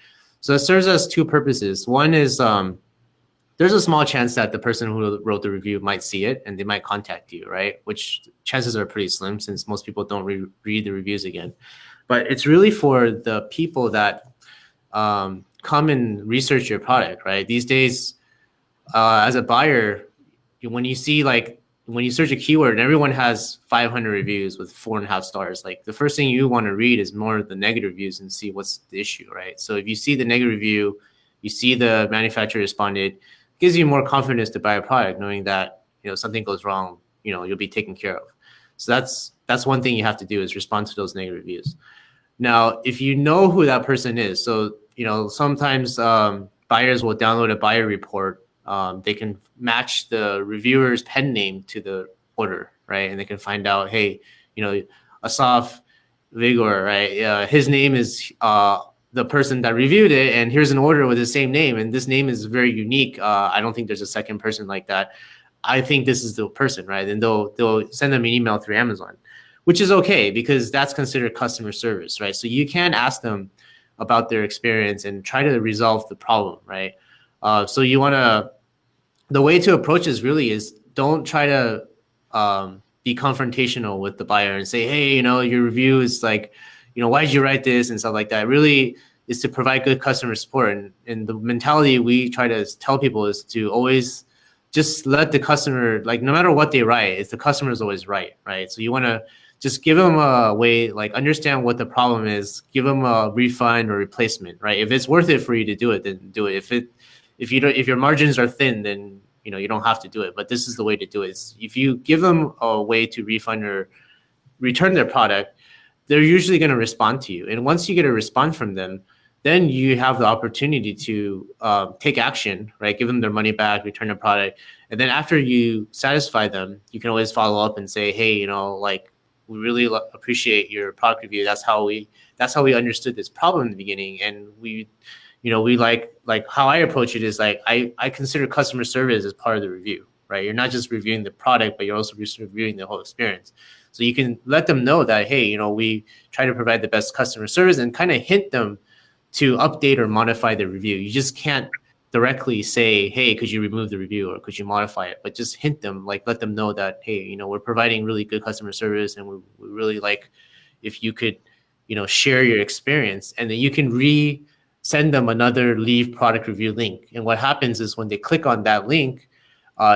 So it serves us two purposes. One is there's a small chance that the person who wrote the review might see it and they might contact you, right? Which chances are pretty slim since most people don't read the reviews again. But it's really for the people that come and research your product, right? These days, as a buyer, when you search a keyword and everyone has 500 reviews with 4.5 stars, like the first thing you want to read is more of the negative reviews and see what's the issue, right? So if you see the negative review, you see the manufacturer responded, it gives you more confidence to buy a product, knowing that something goes wrong, you'll be taken care of. So that's one thing you have to do is respond to those negative reviews. Now, if you know who that person is, so sometimes buyers will download a buyer report. They can match the reviewer's pen name to the order, right? And they can find out, hey, Asaf Vigor, right? His name is the person that reviewed it, and here's an order with the same name, and this name is very unique. I don't think there's a second person like that. I think this is the person, right? And they'll send them an email through Amazon, which is okay because that's considered customer service, right? So you can ask them about their experience and try to resolve the problem, right? So the way to approach this really is don't try to be confrontational with the buyer and say, hey, your review is like, why did you write this and stuff like that. Really is to provide good customer support. And the mentality we try to tell people is to always just let the customer, like no matter what they write, it's the customer is always right? So you want to just give them a way, like understand what the problem is, give them a refund or replacement, right? If it's worth it for you to do it, then do it. If your margins are thin, then you don't have to do it. But this is the way to do it. If you give them a way to refund or return their product, they're usually going to respond to you. And once you get a response from them, then you have the opportunity to take action, right? Give them their money back, return the product. And then after you satisfy them, you can always follow up and say, hey, we really appreciate your product review. That's how we understood this problem in the beginning. And we like how I approach it is like, I consider customer service as part of the review, right? You're not just reviewing the product, but you're also reviewing the whole experience. So you can let them know that, hey, we try to provide the best customer service and kind of hint them to update or modify the review. You just can't directly say, hey, could you remove the review or could you modify it? But just hint them, like let them know that, hey, we're providing really good customer service and we really like if you could, share your experience. And then you can send them another leave product review link. And what happens is when they click on that link,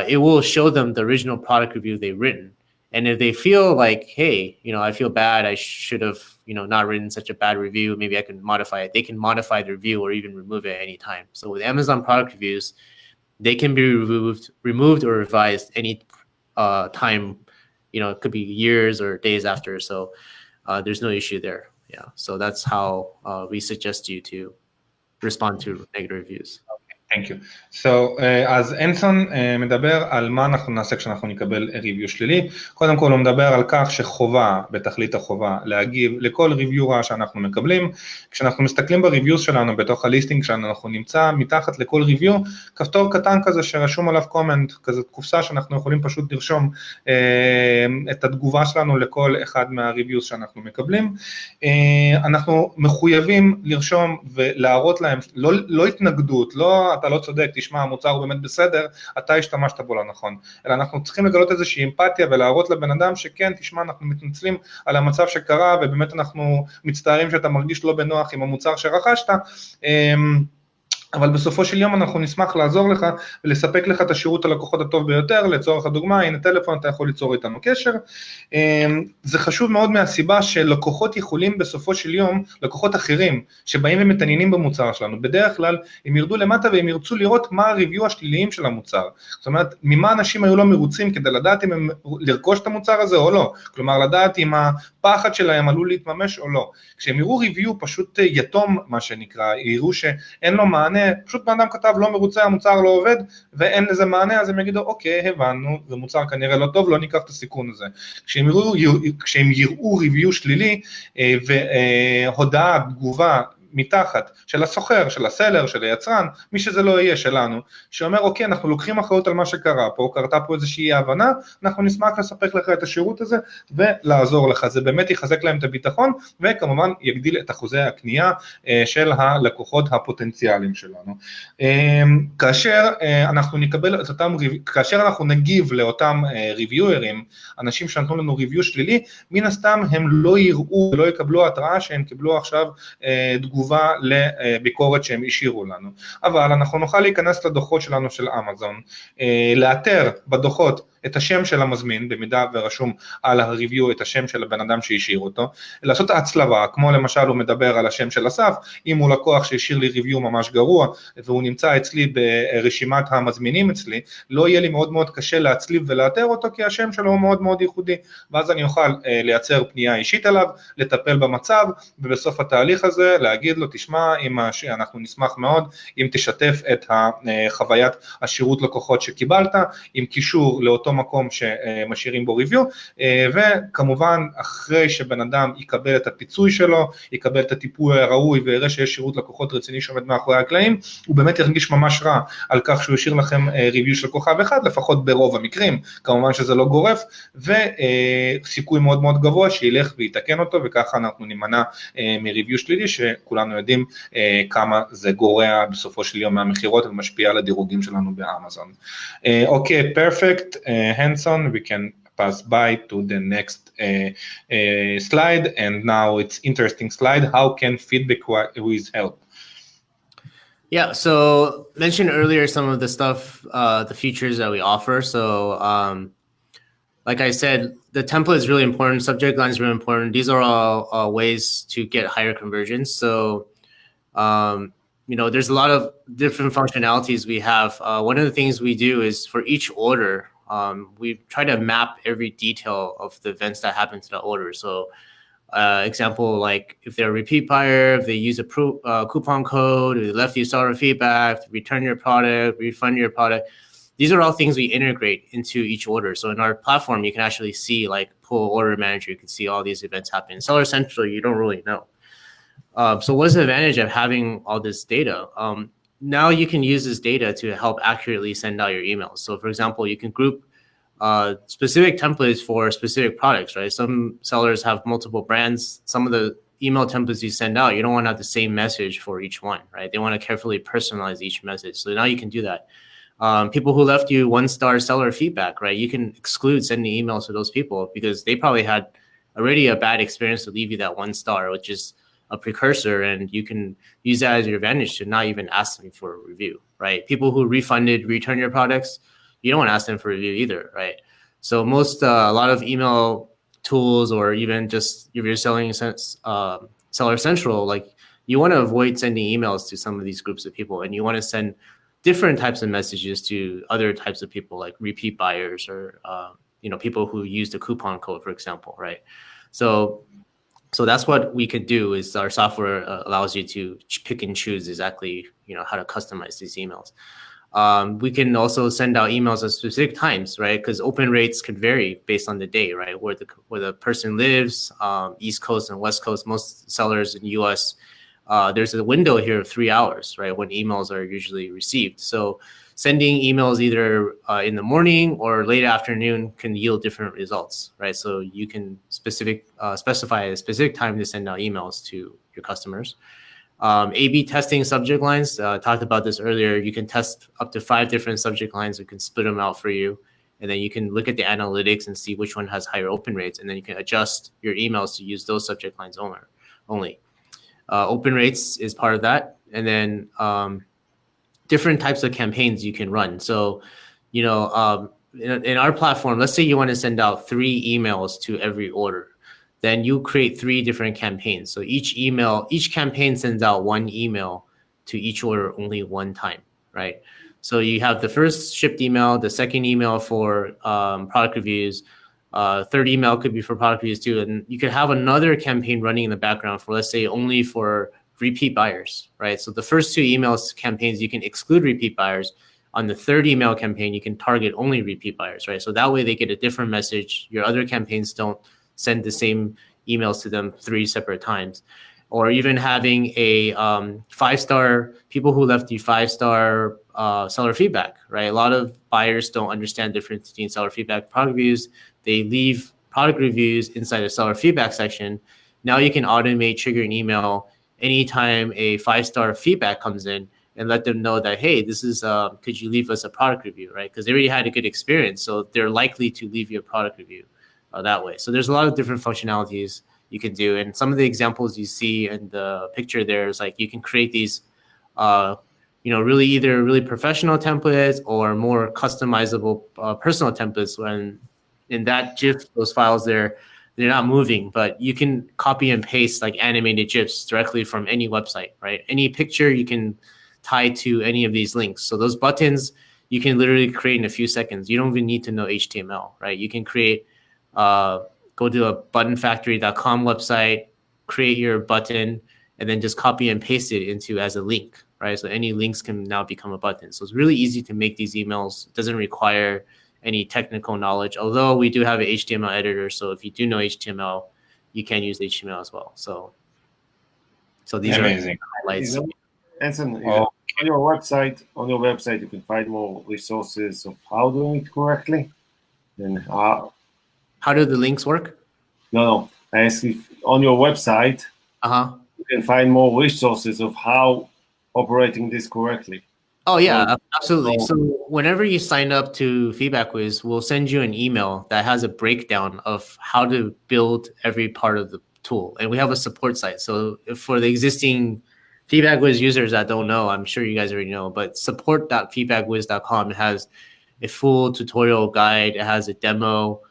it will show them the original product review they've written. And if they feel like, hey, I feel bad, I should have, not written such a bad review, maybe I can modify it. They can modify the review or even remove it at any time. So with Amazon product reviews, they can be removed or revised any time, it could be years or days after. So there's no issue there. Yeah. So that's how we suggest you to respond to negative reviews. Thank you. So, אז הנסון מדבר על מה אנחנו נעשה כשאנחנו נקבל ריוויו שלילי. קודם כל הוא מדבר על כך שחובה, בתכלית החובה, להגיב לכל ריוויו רע שאנחנו מקבלים. כשאנחנו מסתכלים בריוויוז שלנו, בתוך הליסטינג שלנו, אנחנו נמצא מתחת לכל ריוויו, כפתור קטן כזה שרשום עליו קומנט, כזה קופסה שאנחנו יכולים פשוט לרשום את התגובה שלנו לכל אחד מהריוויוז שאנחנו מקבלים. אנחנו מחויבים לרשום ולהראות להם, לא התנגדות, אתה לא צודק, תשמע, המוצר הוא באמת בסדר, אתה השתמשת בו לא נכון. אלא אנחנו צריכים לגלות איזושהי אמפתיה ולהראות לבן אדם שכן, תשמע, אנחנו מתנצלים על המצב שקרה, ובאמת אנחנו מצטערים שאתה מרגיש לא בנוח עם המוצר שרכשת, אבל בסופו של יום אנחנו נשמח לעזור לך ולספק לך את השירות הלקוחות הטוב ביותר. לצורך הדוגמה, הנה טלפון, אתה יכול ליצור איתנו קשר. זה חשוב מאוד מהסיבה שלקוחות יכולים בסופו של יום, לקוחות אחרים שבאים ומתעניינים במוצר שלנו, בדרך כלל הם ירדו למטה והם ירצו לראות מה הריוויו השליליים של המוצר. זאת אומרת, ממה אנשים היו לא מרוצים כדי לדעת אם הם לרכוש את המוצר הזה או לא. כלומר, לדעת אם הפחד שלהם עלול להתממש או לא. כשהם יראו ריוויו פשוט יתום, מה שנקרא, יראו שאין לו מענה, פשוט בן אדם כתב לא מרוצה, המוצר לא עובד, ואין לזה מענה, אז הם יגידו, אוקיי, הבנו, זה מוצר כנראה לא טוב, לא ניקח את הסיכון הזה. כשהם יראו ריוויו שלילי, והודעה, תגובה, מתחת של הסוחר, של הסלר, של היצרן, מי שזה לא יהיה שלנו, שאומר, אוקיי, אנחנו לוקחים אחריות על מה שקרה פה, קרתה פה איזושהי הבנה, אנחנו נשמח לספק לך את השירות הזה, ולעזור לך. זה באמת יחזק להם את הביטחון, וכמובן יגדיל את אחוזי הקנייה של הלקוחות הפוטנציאליים שלנו. כאשר אנחנו נקבל את אותם, כאשר אנחנו נגיב לאותם ריוויוארים, אנשים שנתנו לנו ריוויו שלילי, מן הסתם הם לא יראו, לא יקבלו התראה שהם קיבלו עכשיו תגובה לביקורת שהם השאירו לנו. אבל אנחנו נוכל להיכנס לדוחות שלנו של אמזון, לאתר בדוחות את השם של המזמין, במידה ורשום על הריוויו את השם של הבן אדם שהשאיר אותו, לעשות הצלבה, כמו למשל הוא מדבר על השם של אסף, אם הוא לקוח שהשאיר לי ריוויו ממש גרוע, והוא נמצא אצלי ברשימת המזמינים אצלי, לא יהיה לי מאוד מאוד קשה להצליב ולאתר אותו, כי השם שלו הוא מאוד מאוד ייחודי, ואז אני אוכל לייצר פנייה אישית אליו, לטפל במצב, ובסוף התהליך הזה להגיד לו, תשמע, אנחנו נשמח מאוד, אם תשתף את חוויית השירות לקוחות שקיבלת, עם קישור לאותו מקום שמשאירים בו ריוויו, וכמובן אחרי שבן אדם יקבל את הפיצוי שלו, יקבל את הטיפול הראוי ויראה שיש שירות לקוחות רציני שעומד מאחורי הקלעים, הוא באמת ירגיש ממש רע על כך שהוא ישאיר לכם ריוויו של כוכב אחד, לפחות ברוב המקרים, כמובן שזה לא גורף, וסיכוי מאוד מאוד גבוה שילך ויתקן אותו, וככה אנחנו נימנע מריוויו שלילי, שכולנו יודעים כמה זה גורע בסופו של יום מהמחירות ומשפיע על הדירוגים שלנו באמזון. אוקיי, perfect. Henson, we can pass by to the next slide, and now it's interesting slide. How can Feedback Whiz help? Yeah, so mentioned earlier some of the stuff, the features that we offer. So like I said, the template is really important, subject line is really important. These are all ways to get higher conversions. So you know, there's a lot of different functionalities we have. One of the things we do is for each order, we try to map every detail of the events that happen to the order. So example, like if they're a repeat buyer, if they use a coupon code, if they left you seller feedback, return your product, refund your product, these are all things we integrate into each order. So in our platform, you can actually see, like pull order manager, you can see all these events happen. Seller Central, you don't really know. So what's the advantage of having all this data? Now you can use this data to help accurately send out your emails. So for example, you can group specific templates for specific products, right? Some sellers have multiple brands. Some of the email templates you send out, you don't want to have the same message for each one, right? They want to carefully personalize each message. So now you can do that. People who left you 1-star seller feedback, right? You can exclude sending emails to those people because they probably had already a bad experience to leave you that 1 star, which is a precursor, and you can use that as your advantage to not even ask them for a review, right? People who return your products, you don't want to ask them for a review either, right? So a lot of email tools, or even just if you're selling Seller Central, like you want to avoid sending emails to some of these groups of people, and you want to send different types of messages to other types of people, like repeat buyers or you know, people who use the coupon code, for example, right? So that's what we could do. Is our software allows you to pick and choose exactly, you know, how to customize these emails. We can also send out emails at specific times, right? Because open rates can vary based on the day, right? Where the person lives, East Coast and West Coast. Most sellers in the US, there's a window here of 3 hours, right, when emails are usually received. So sending emails either in the morning or late afternoon can yield different results, right? So you can specify a specific time to send out emails to your customers. A/B testing subject lines, talked about this earlier. You can test up to 5 different subject lines. We can split them out for you. And then you can look at the analytics and see which one has higher open rates. And then you can adjust your emails to use those subject lines only. Open rates is part of that. And then different types of campaigns you can run. So, in our platform, let's say you want to send out 3 emails to every order. Then you create 3 different campaigns. So each campaign sends out 1 email to each order only 1 time, right? So you have the first shipped email, the second email for product reviews, third email could be for product reviews too. And you could have another campaign running in the background for, let's say, only for repeat buyers, right? So the first 2 emails campaigns, you can exclude repeat buyers. On the third email campaign, you can target only repeat buyers, right? So that way they get a different message. Your other campaigns don't send the same emails to them 3 separate times. Or even having a 5-star, people who left you 5-star seller feedback, right? A lot of buyers don't understand the difference between seller feedback and product reviews. They leave product reviews inside the seller feedback section. Now you can automate trigger an email anytime a 5-star feedback comes in and let them know that, hey, this is, could you leave us a product review, right? Because they already had a good experience. So they're likely to leave you a product review that way. So there's a lot of different functionalities you can do. And some of the examples you see in the picture there is like you can create these, really either really professional templates or more customizable personal templates. When in that GIF, those files they're not moving, but you can copy and paste like animated GIFs directly from any website, right? Any picture you can tie to any of these links. So those buttons you can literally create in a few seconds. You don't even need to know HTML, right? You can create, go to a buttonfactory.com website, create your button, and then just copy and paste it into as a link, right? So any links can now become a button. So it's really easy to make these emails. It doesn't require any technical knowledge, although we do have an HTML editor. So if you do know HTML, you can use HTML as well. So these amazing. Are highlights. Henson, on your website, you can find more resources of how doing it correctly. And how do the links work? No. I ask if on your website, you can find more resources of how operating this correctly. Oh, yeah, absolutely. So whenever you sign up to Feedback Whiz, we'll send you an email that has a breakdown of how to build every part of the tool. And we have a support site. So for the existing Feedback Whiz users that don't know, I'm sure you guys already know, but support.feedbackwiz.com has a full tutorial guide. It has a demo.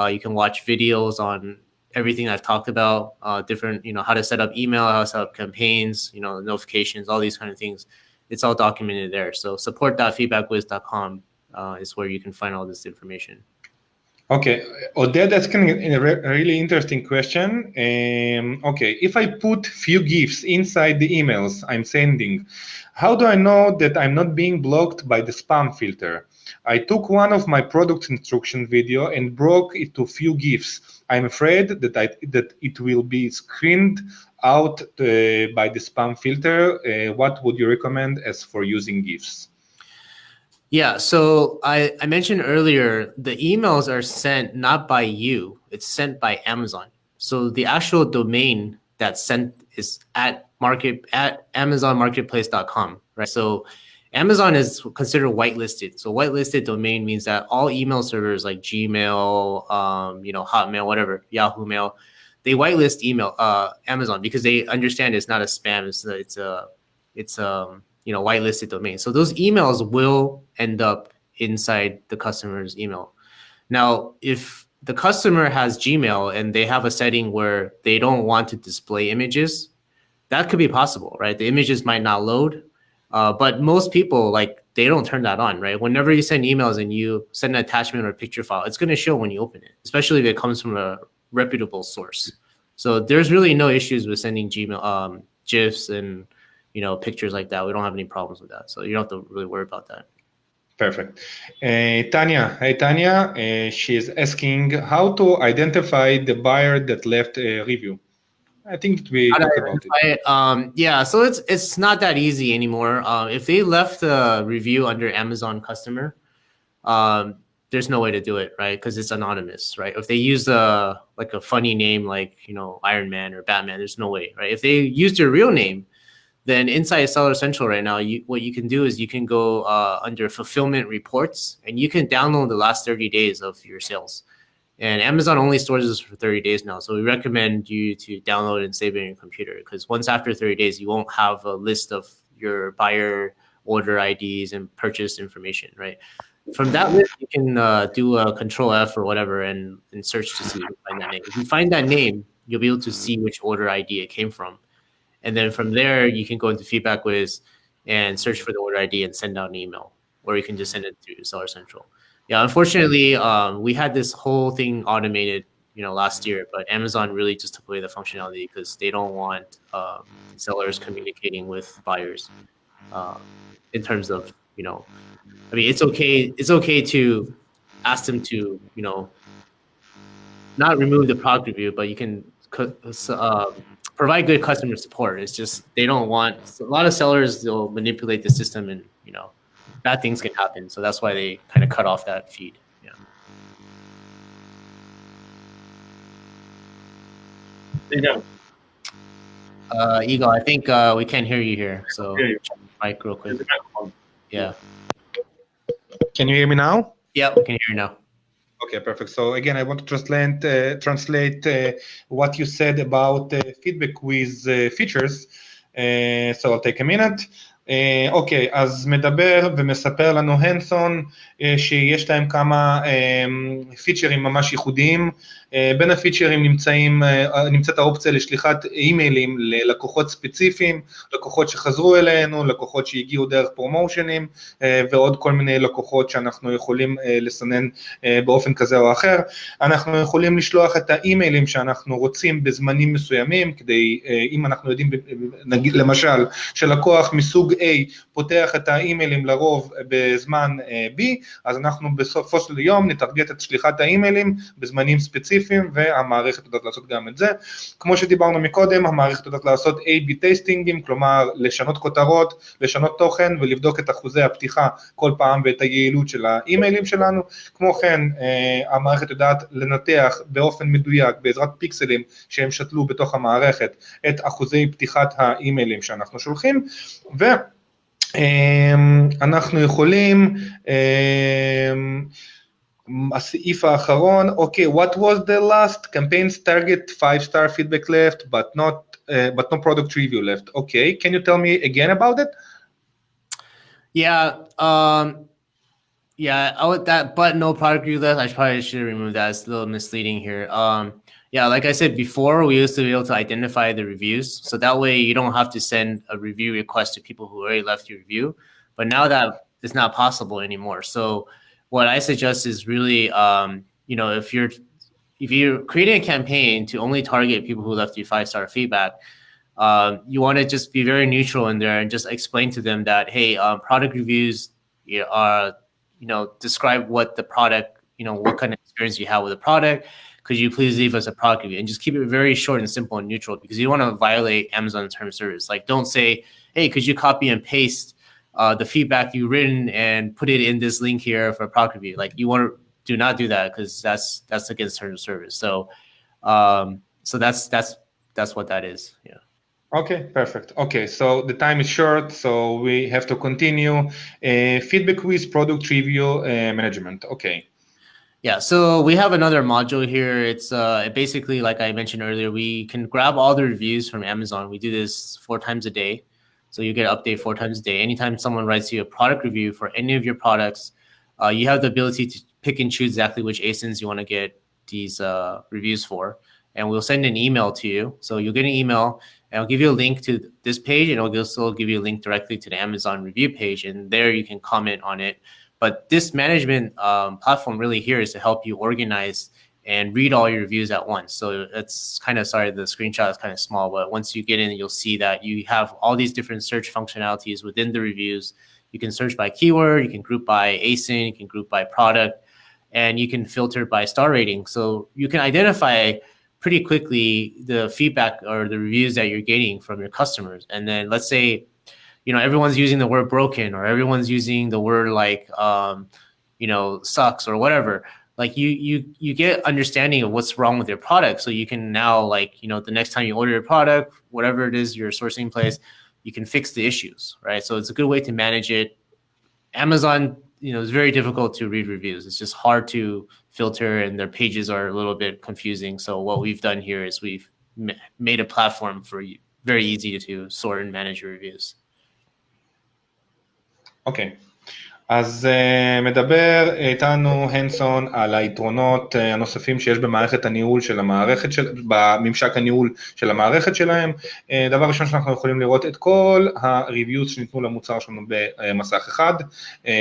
You can watch videos on everything I've talked about, different, how to set up email, how to set up campaigns, notifications, all these kind of things. It's all documented there. So support.feedbackwiz.com is where you can find all this information. Okay, Odette, that's a really interesting question. Okay, if I put few GIFs inside the emails I'm sending, how do I know that I'm not being blocked by the spam filter? I took one of my product instruction video and broke it to few GIFs. I'm afraid that it will be screened out by the spam filter. What would you recommend as for using GIFs? Yeah, so I mentioned earlier, the emails are sent not by you, it's sent by Amazon. So the actual domain that's sent is at amazonmarketplace.com, right? So Amazon is considered whitelisted. So whitelisted domain means that all email servers like Gmail, Hotmail, whatever, Yahoo Mail, they whitelist Amazon because they understand it's not a spam. It's whitelisted domain. So those emails will end up inside the customer's email. Now, if the customer has Gmail and they have a setting where they don't want to display images, that could be possible, right? The images might not load, but most people, they don't turn that on, right? Whenever you send emails and you send an attachment or a picture file, it's going to show when you open it, especially if it comes from a reputable source. So there's really no issues with sending Gmail GIFs and pictures like that. We don't have any problems with that. So you don't have to really worry about that. Perfect. Tanya, hey Tanya, she's asking how to identify the buyer that left a review. I think we talked about it. Yeah, so it's not that easy anymore. If they left a review under Amazon customer, there's no way to do it, right? Because it's anonymous, right? If they use a funny name like Iron Man or Batman, there's no way, right? If they used their real name, then inside Seller Central right now, what you can do is you can go under fulfillment reports and you can download the last 30 days of your sales. And Amazon only stores this for 30 days now. So we recommend you to download and save it in your computer because once after 30 days, you won't have a list of your buyer order IDs and purchase information, right? From that list, you can do a Control F or whatever and search to see if you find that name. If you find that name, you'll be able to see which order ID it came from. And then from there, you can go into Feedback Whiz and search for the order ID and send out an email, or you can just send it through Seller Central. Yeah, unfortunately, we had this whole thing automated, last year, but Amazon really just took away the functionality because they don't want sellers communicating with buyers in terms of, I mean, it's okay to ask them to, not remove the product review, but you can provide good customer support. It's just they don't want a lot of sellers. They'll manipulate the system, and bad things can happen. So that's why they kind of cut off that feed. Yeah. Eagle, I think we can't hear you here. So check the mic real quick. Yeah. Can you hear me now? Yeah, we can hear you now. Okay, perfect. So again, I want to translate what you said about Feedback Whiz features. So I'll take a minute. אוקיי, אז מדבר ומספר לנו הנסון שיש להם כמה פיצ'רים ממש ייחודיים. בין הפיצ'רים נמצאת האופציה לשליחת אימיילים ללקוחות ספציפיים, לקוחות שחזרו אלינו, לקוחות שהגיעו דרך פרומושנים, ועוד כל מיני לקוחות שאנחנו יכולים לסנן באופן כזה או אחר. אנחנו יכולים לשלוח את האימיילים שאנחנו רוצים בזמנים מסוימים, כדי, אם אנחנו יודעים, נגיד למשל, שלקוח מסוג A פותח את האימיילים לרוב בזמן B, אז אנחנו בסופו של יום נטרגט את שליחת האימיילים בזמנים ספציפיים, והמערכת יודעת לעשות גם את זה. כמו שדיברנו מקודם, המערכת יודעת לעשות A-B טסטינגים, כלומר לשנות כותרות, לשנות תוכן ולבדוק את אחוזי הפתיחה כל פעם ואת היעילות של האימיילים שלנו. כמו כן, המערכת יודעת לנתח באופן מדויק בעזרת פיקסלים שהם שתלו בתוך המערכת את אחוזי פתיחת האימיילים שאנחנו שולחים, אנחנו יכולים, הסעיף האחרון, okay, what was the last campaigns target 5-star feedback left, but no product review left. Okay, can you tell me again about it? Yeah, that, but no product review left, I probably should remove that. It's a little misleading here. Yeah, like I said before, we used to be able to identify the reviews. So that way you don't have to send a review request to people who already left your review. But now that it's not possible anymore. So what I suggest is really, if you're creating a campaign to only target people who left you 5-star feedback, you want to just be very neutral in there and just explain to them that, hey, product reviews are, describe what the product, what kind of experience you have with the product. Could you please leave us a product review? And just keep it very short and simple and neutral, because you don't want to violate Amazon term service. Like, don't say, hey, could you copy and paste the feedback you've written and put it in this link here for a product review? Like, do not do that, because that's against term service. So that's what that is. Yeah. Okay, perfect. Okay, so the time is short, so we have to continue. Feedback Whiz product review management. Okay. Yeah, so we have another module here. It's basically, like I mentioned earlier, we can grab all the reviews from Amazon. We do this 4 times a day. So you get an update 4 times a day. Anytime someone writes you a product review for any of your products, you have the ability to pick and choose exactly which ASINs you want to get these reviews for. And we'll send an email to you. So you'll get an email, and I'll give you a link to this page, and it'll also give you a link directly to the Amazon review page. And there you can comment on it. But this management platform really here is to help you organize and read all your reviews at once. So it's kind of, sorry, the screenshot is kind of small, but once you get in, you'll see that you have all these different search functionalities within the reviews. You can search by keyword, you can group by ASIN, you can group by product, and you can filter by star rating. So you can identify pretty quickly the feedback or the reviews that you're getting from your customers. And then let's say, everyone's using the word broken, or everyone's using the word like, sucks or whatever. Like you get understanding of what's wrong with your product. So you can now, the next time you order your product, whatever it is, your sourcing place, you can fix the issues, right? So it's a good way to manage it. Amazon, it's very difficult to read reviews. It's just hard to filter, and their pages are a little bit confusing. So what we've done here is we've made a platform for you, very easy to sort and manage your reviews. אוקיי. אז מדבר איתנו הנסון על היתרונות הנוספים שיש במערכת הניהול של המערכת, בממשק הניהול של המערכת שלהם. דבר ראשון שאנחנו יכולים לראות את כל ה-reviews שניתנו למוצר שלנו במסך אחד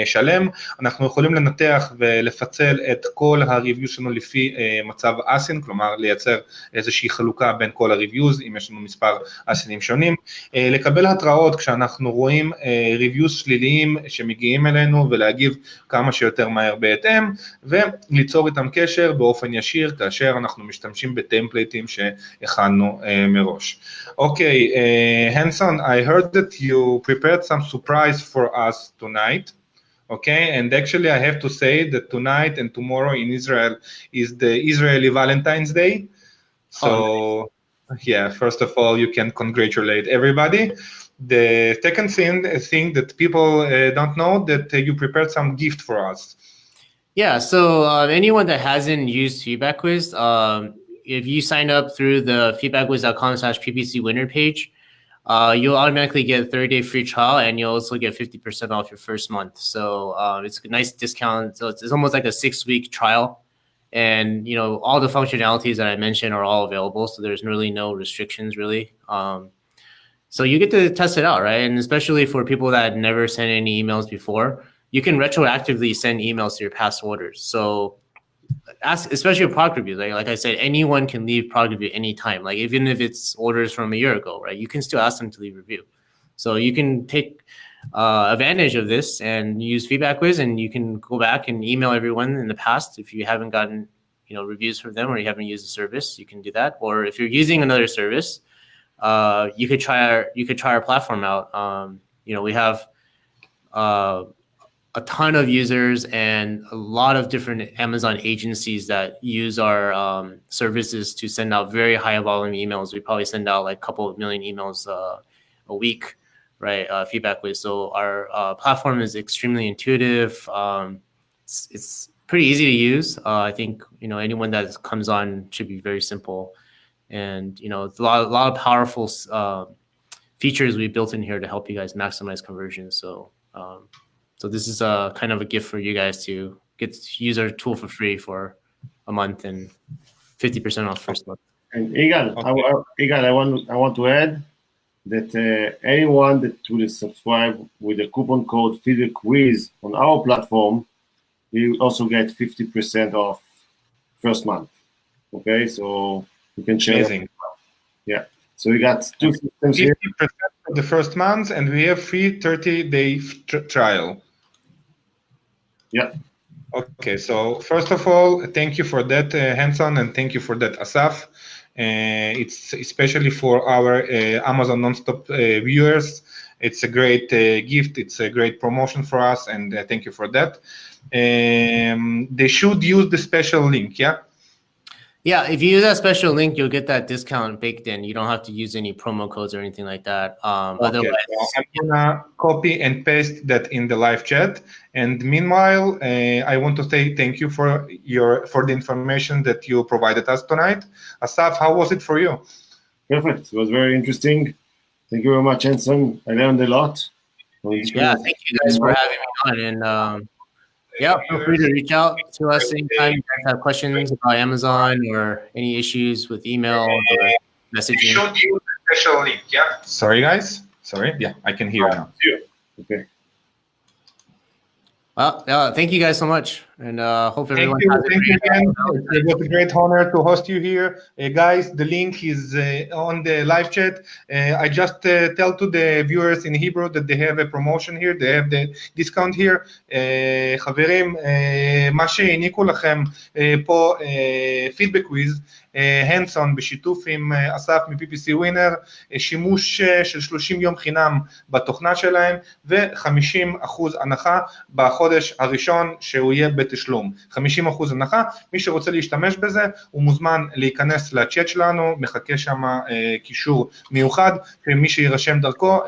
שלם. אנחנו יכולים לנתח ולפצל את כל ה-reviews שלנו לפי מצב אסין, כלומר לייצר איזושהי חלוקה בין כל ה-reviews, אם יש לנו מספר אסינים שונים. לקבל התראות כשאנחנו רואים reviews שליליים שמגיעים אלינו, ולהגיב כמה שיותר מהר בהתאם, וליצור איתם קשר באופן ישיר, כאשר אנחנו משתמשים בטמפלייטים שהכנו מראש. אוקיי, הנסון, I heard that you prepared some surprise for us tonight. Okay, and actually I have to say that tonight and tomorrow in Israel is the Israeli Valentine's Day. So, yeah, first of all, you can congratulate everybody. The second thing that people don't know, that you prepared some gift for us. Yeah, so anyone that hasn't used Feedback Whiz, if you sign up through the feedbackwiz.com/PPC winner page, you'll automatically get a 30-day free trial, and you'll also get 50% off your first month. So it's a nice discount. So it's almost like a 6-week trial. And, you know, all the functionalities that I mentioned are all available. So there's really no restrictions, really. So you get to test it out, right? And especially for people that never sent any emails before, you can retroactively send emails to your past orders. So ask, especially with product reviews, like I said, anyone can leave product review anytime. Like even if it's orders from a year ago, right? You can still ask them to leave review. So you can take advantage of this and use Feedback Whiz, and you can go back and email everyone in the past if you haven't gotten, you know, reviews from them or you haven't used the service. You can do that. Or if you're using another service, you could try our platform out. You know, we have a ton of users and a lot of different Amazon agencies that use our services to send out very high volume emails. We probably send out like a couple of million emails a week, right? Feedback Whiz. So our platform is extremely intuitive. It's pretty easy to use. I think, you know, anyone that comes on should be very simple. And, you know, it's a lot of powerful features we built in here to help you guys maximize conversion. So this is a kind of a gift for you guys to get to use our tool for free for a month and 50% off first month. And Igal, okay. I want to add that anyone that will subscribe with the coupon code Feedback Whiz on our platform, you also get 50% off first month. Okay, so you can share. Amazing. Yeah. So we got 2 systems here. 50% of the first month, and we have free 30-day trial. Yeah. Okay, so first of all, thank you for that, Henson, and thank you for that, Asaf. It's especially for our Amazon Nonstop viewers. It's a great gift. It's a great promotion for us, and thank you for that. They should use the special link, yeah? Yeah, if you use that special link, you'll get that discount baked in. You don't have to use any promo codes or anything like that. Okay, Otherwise, so I'm gonna copy and paste that in the live chat. And meanwhile, I want to say thank you for the information that you provided us tonight. Asaf, how was it for you? Perfect. It was very interesting. Thank you very much, Henson. I learned a lot. Yeah, thank you guys for having me on. And yeah, feel free to reach out to us anytime you guys have questions about Amazon or any issues with email or messaging. You should use the special link, yeah? Sorry, guys. Sorry. Yeah, I can hear you now. Okay. Well, thank you guys so much, and hope everyone has a great again. It was a great honor to host you here. Guys, the link is on the live chat. I just tell to the viewers in Hebrew that they have a promotion here, they have the discount here. חברים, מה שהעניקו לכם פה פידבק וויז, הנסון בשיתוף עם אסף מ-PPC WINNER, שימוש של 30 יום חינם בתוכנה שלהם, ו-50% הנחה בחודש הראשון שהוא יהיה בתשלום. 50% הנחה, מי שרוצה להשתמש בזה, הוא מוזמן להיכנס לצ'אט שלנו, מחכה שם קישור מיוחד, ומי שירשם דרכו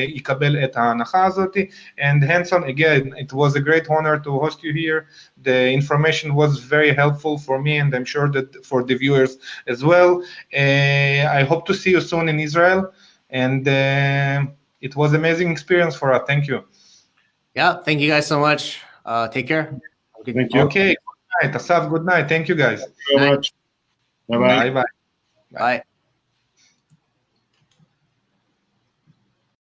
יקבל את ההנחה הזאת. And Henson, again, it was a great honor to host you here. The information was very helpful for me, and I'm sure that for the viewers as well. I hope to see you soon in Israel, and it was an amazing experience for us. Thank you. Yeah, thank you guys so much. Take care. Thank you. Okay, good night. Asaf, good night. Thank you, guys. Thank you very much. Bye-bye. Bye-bye. Bye.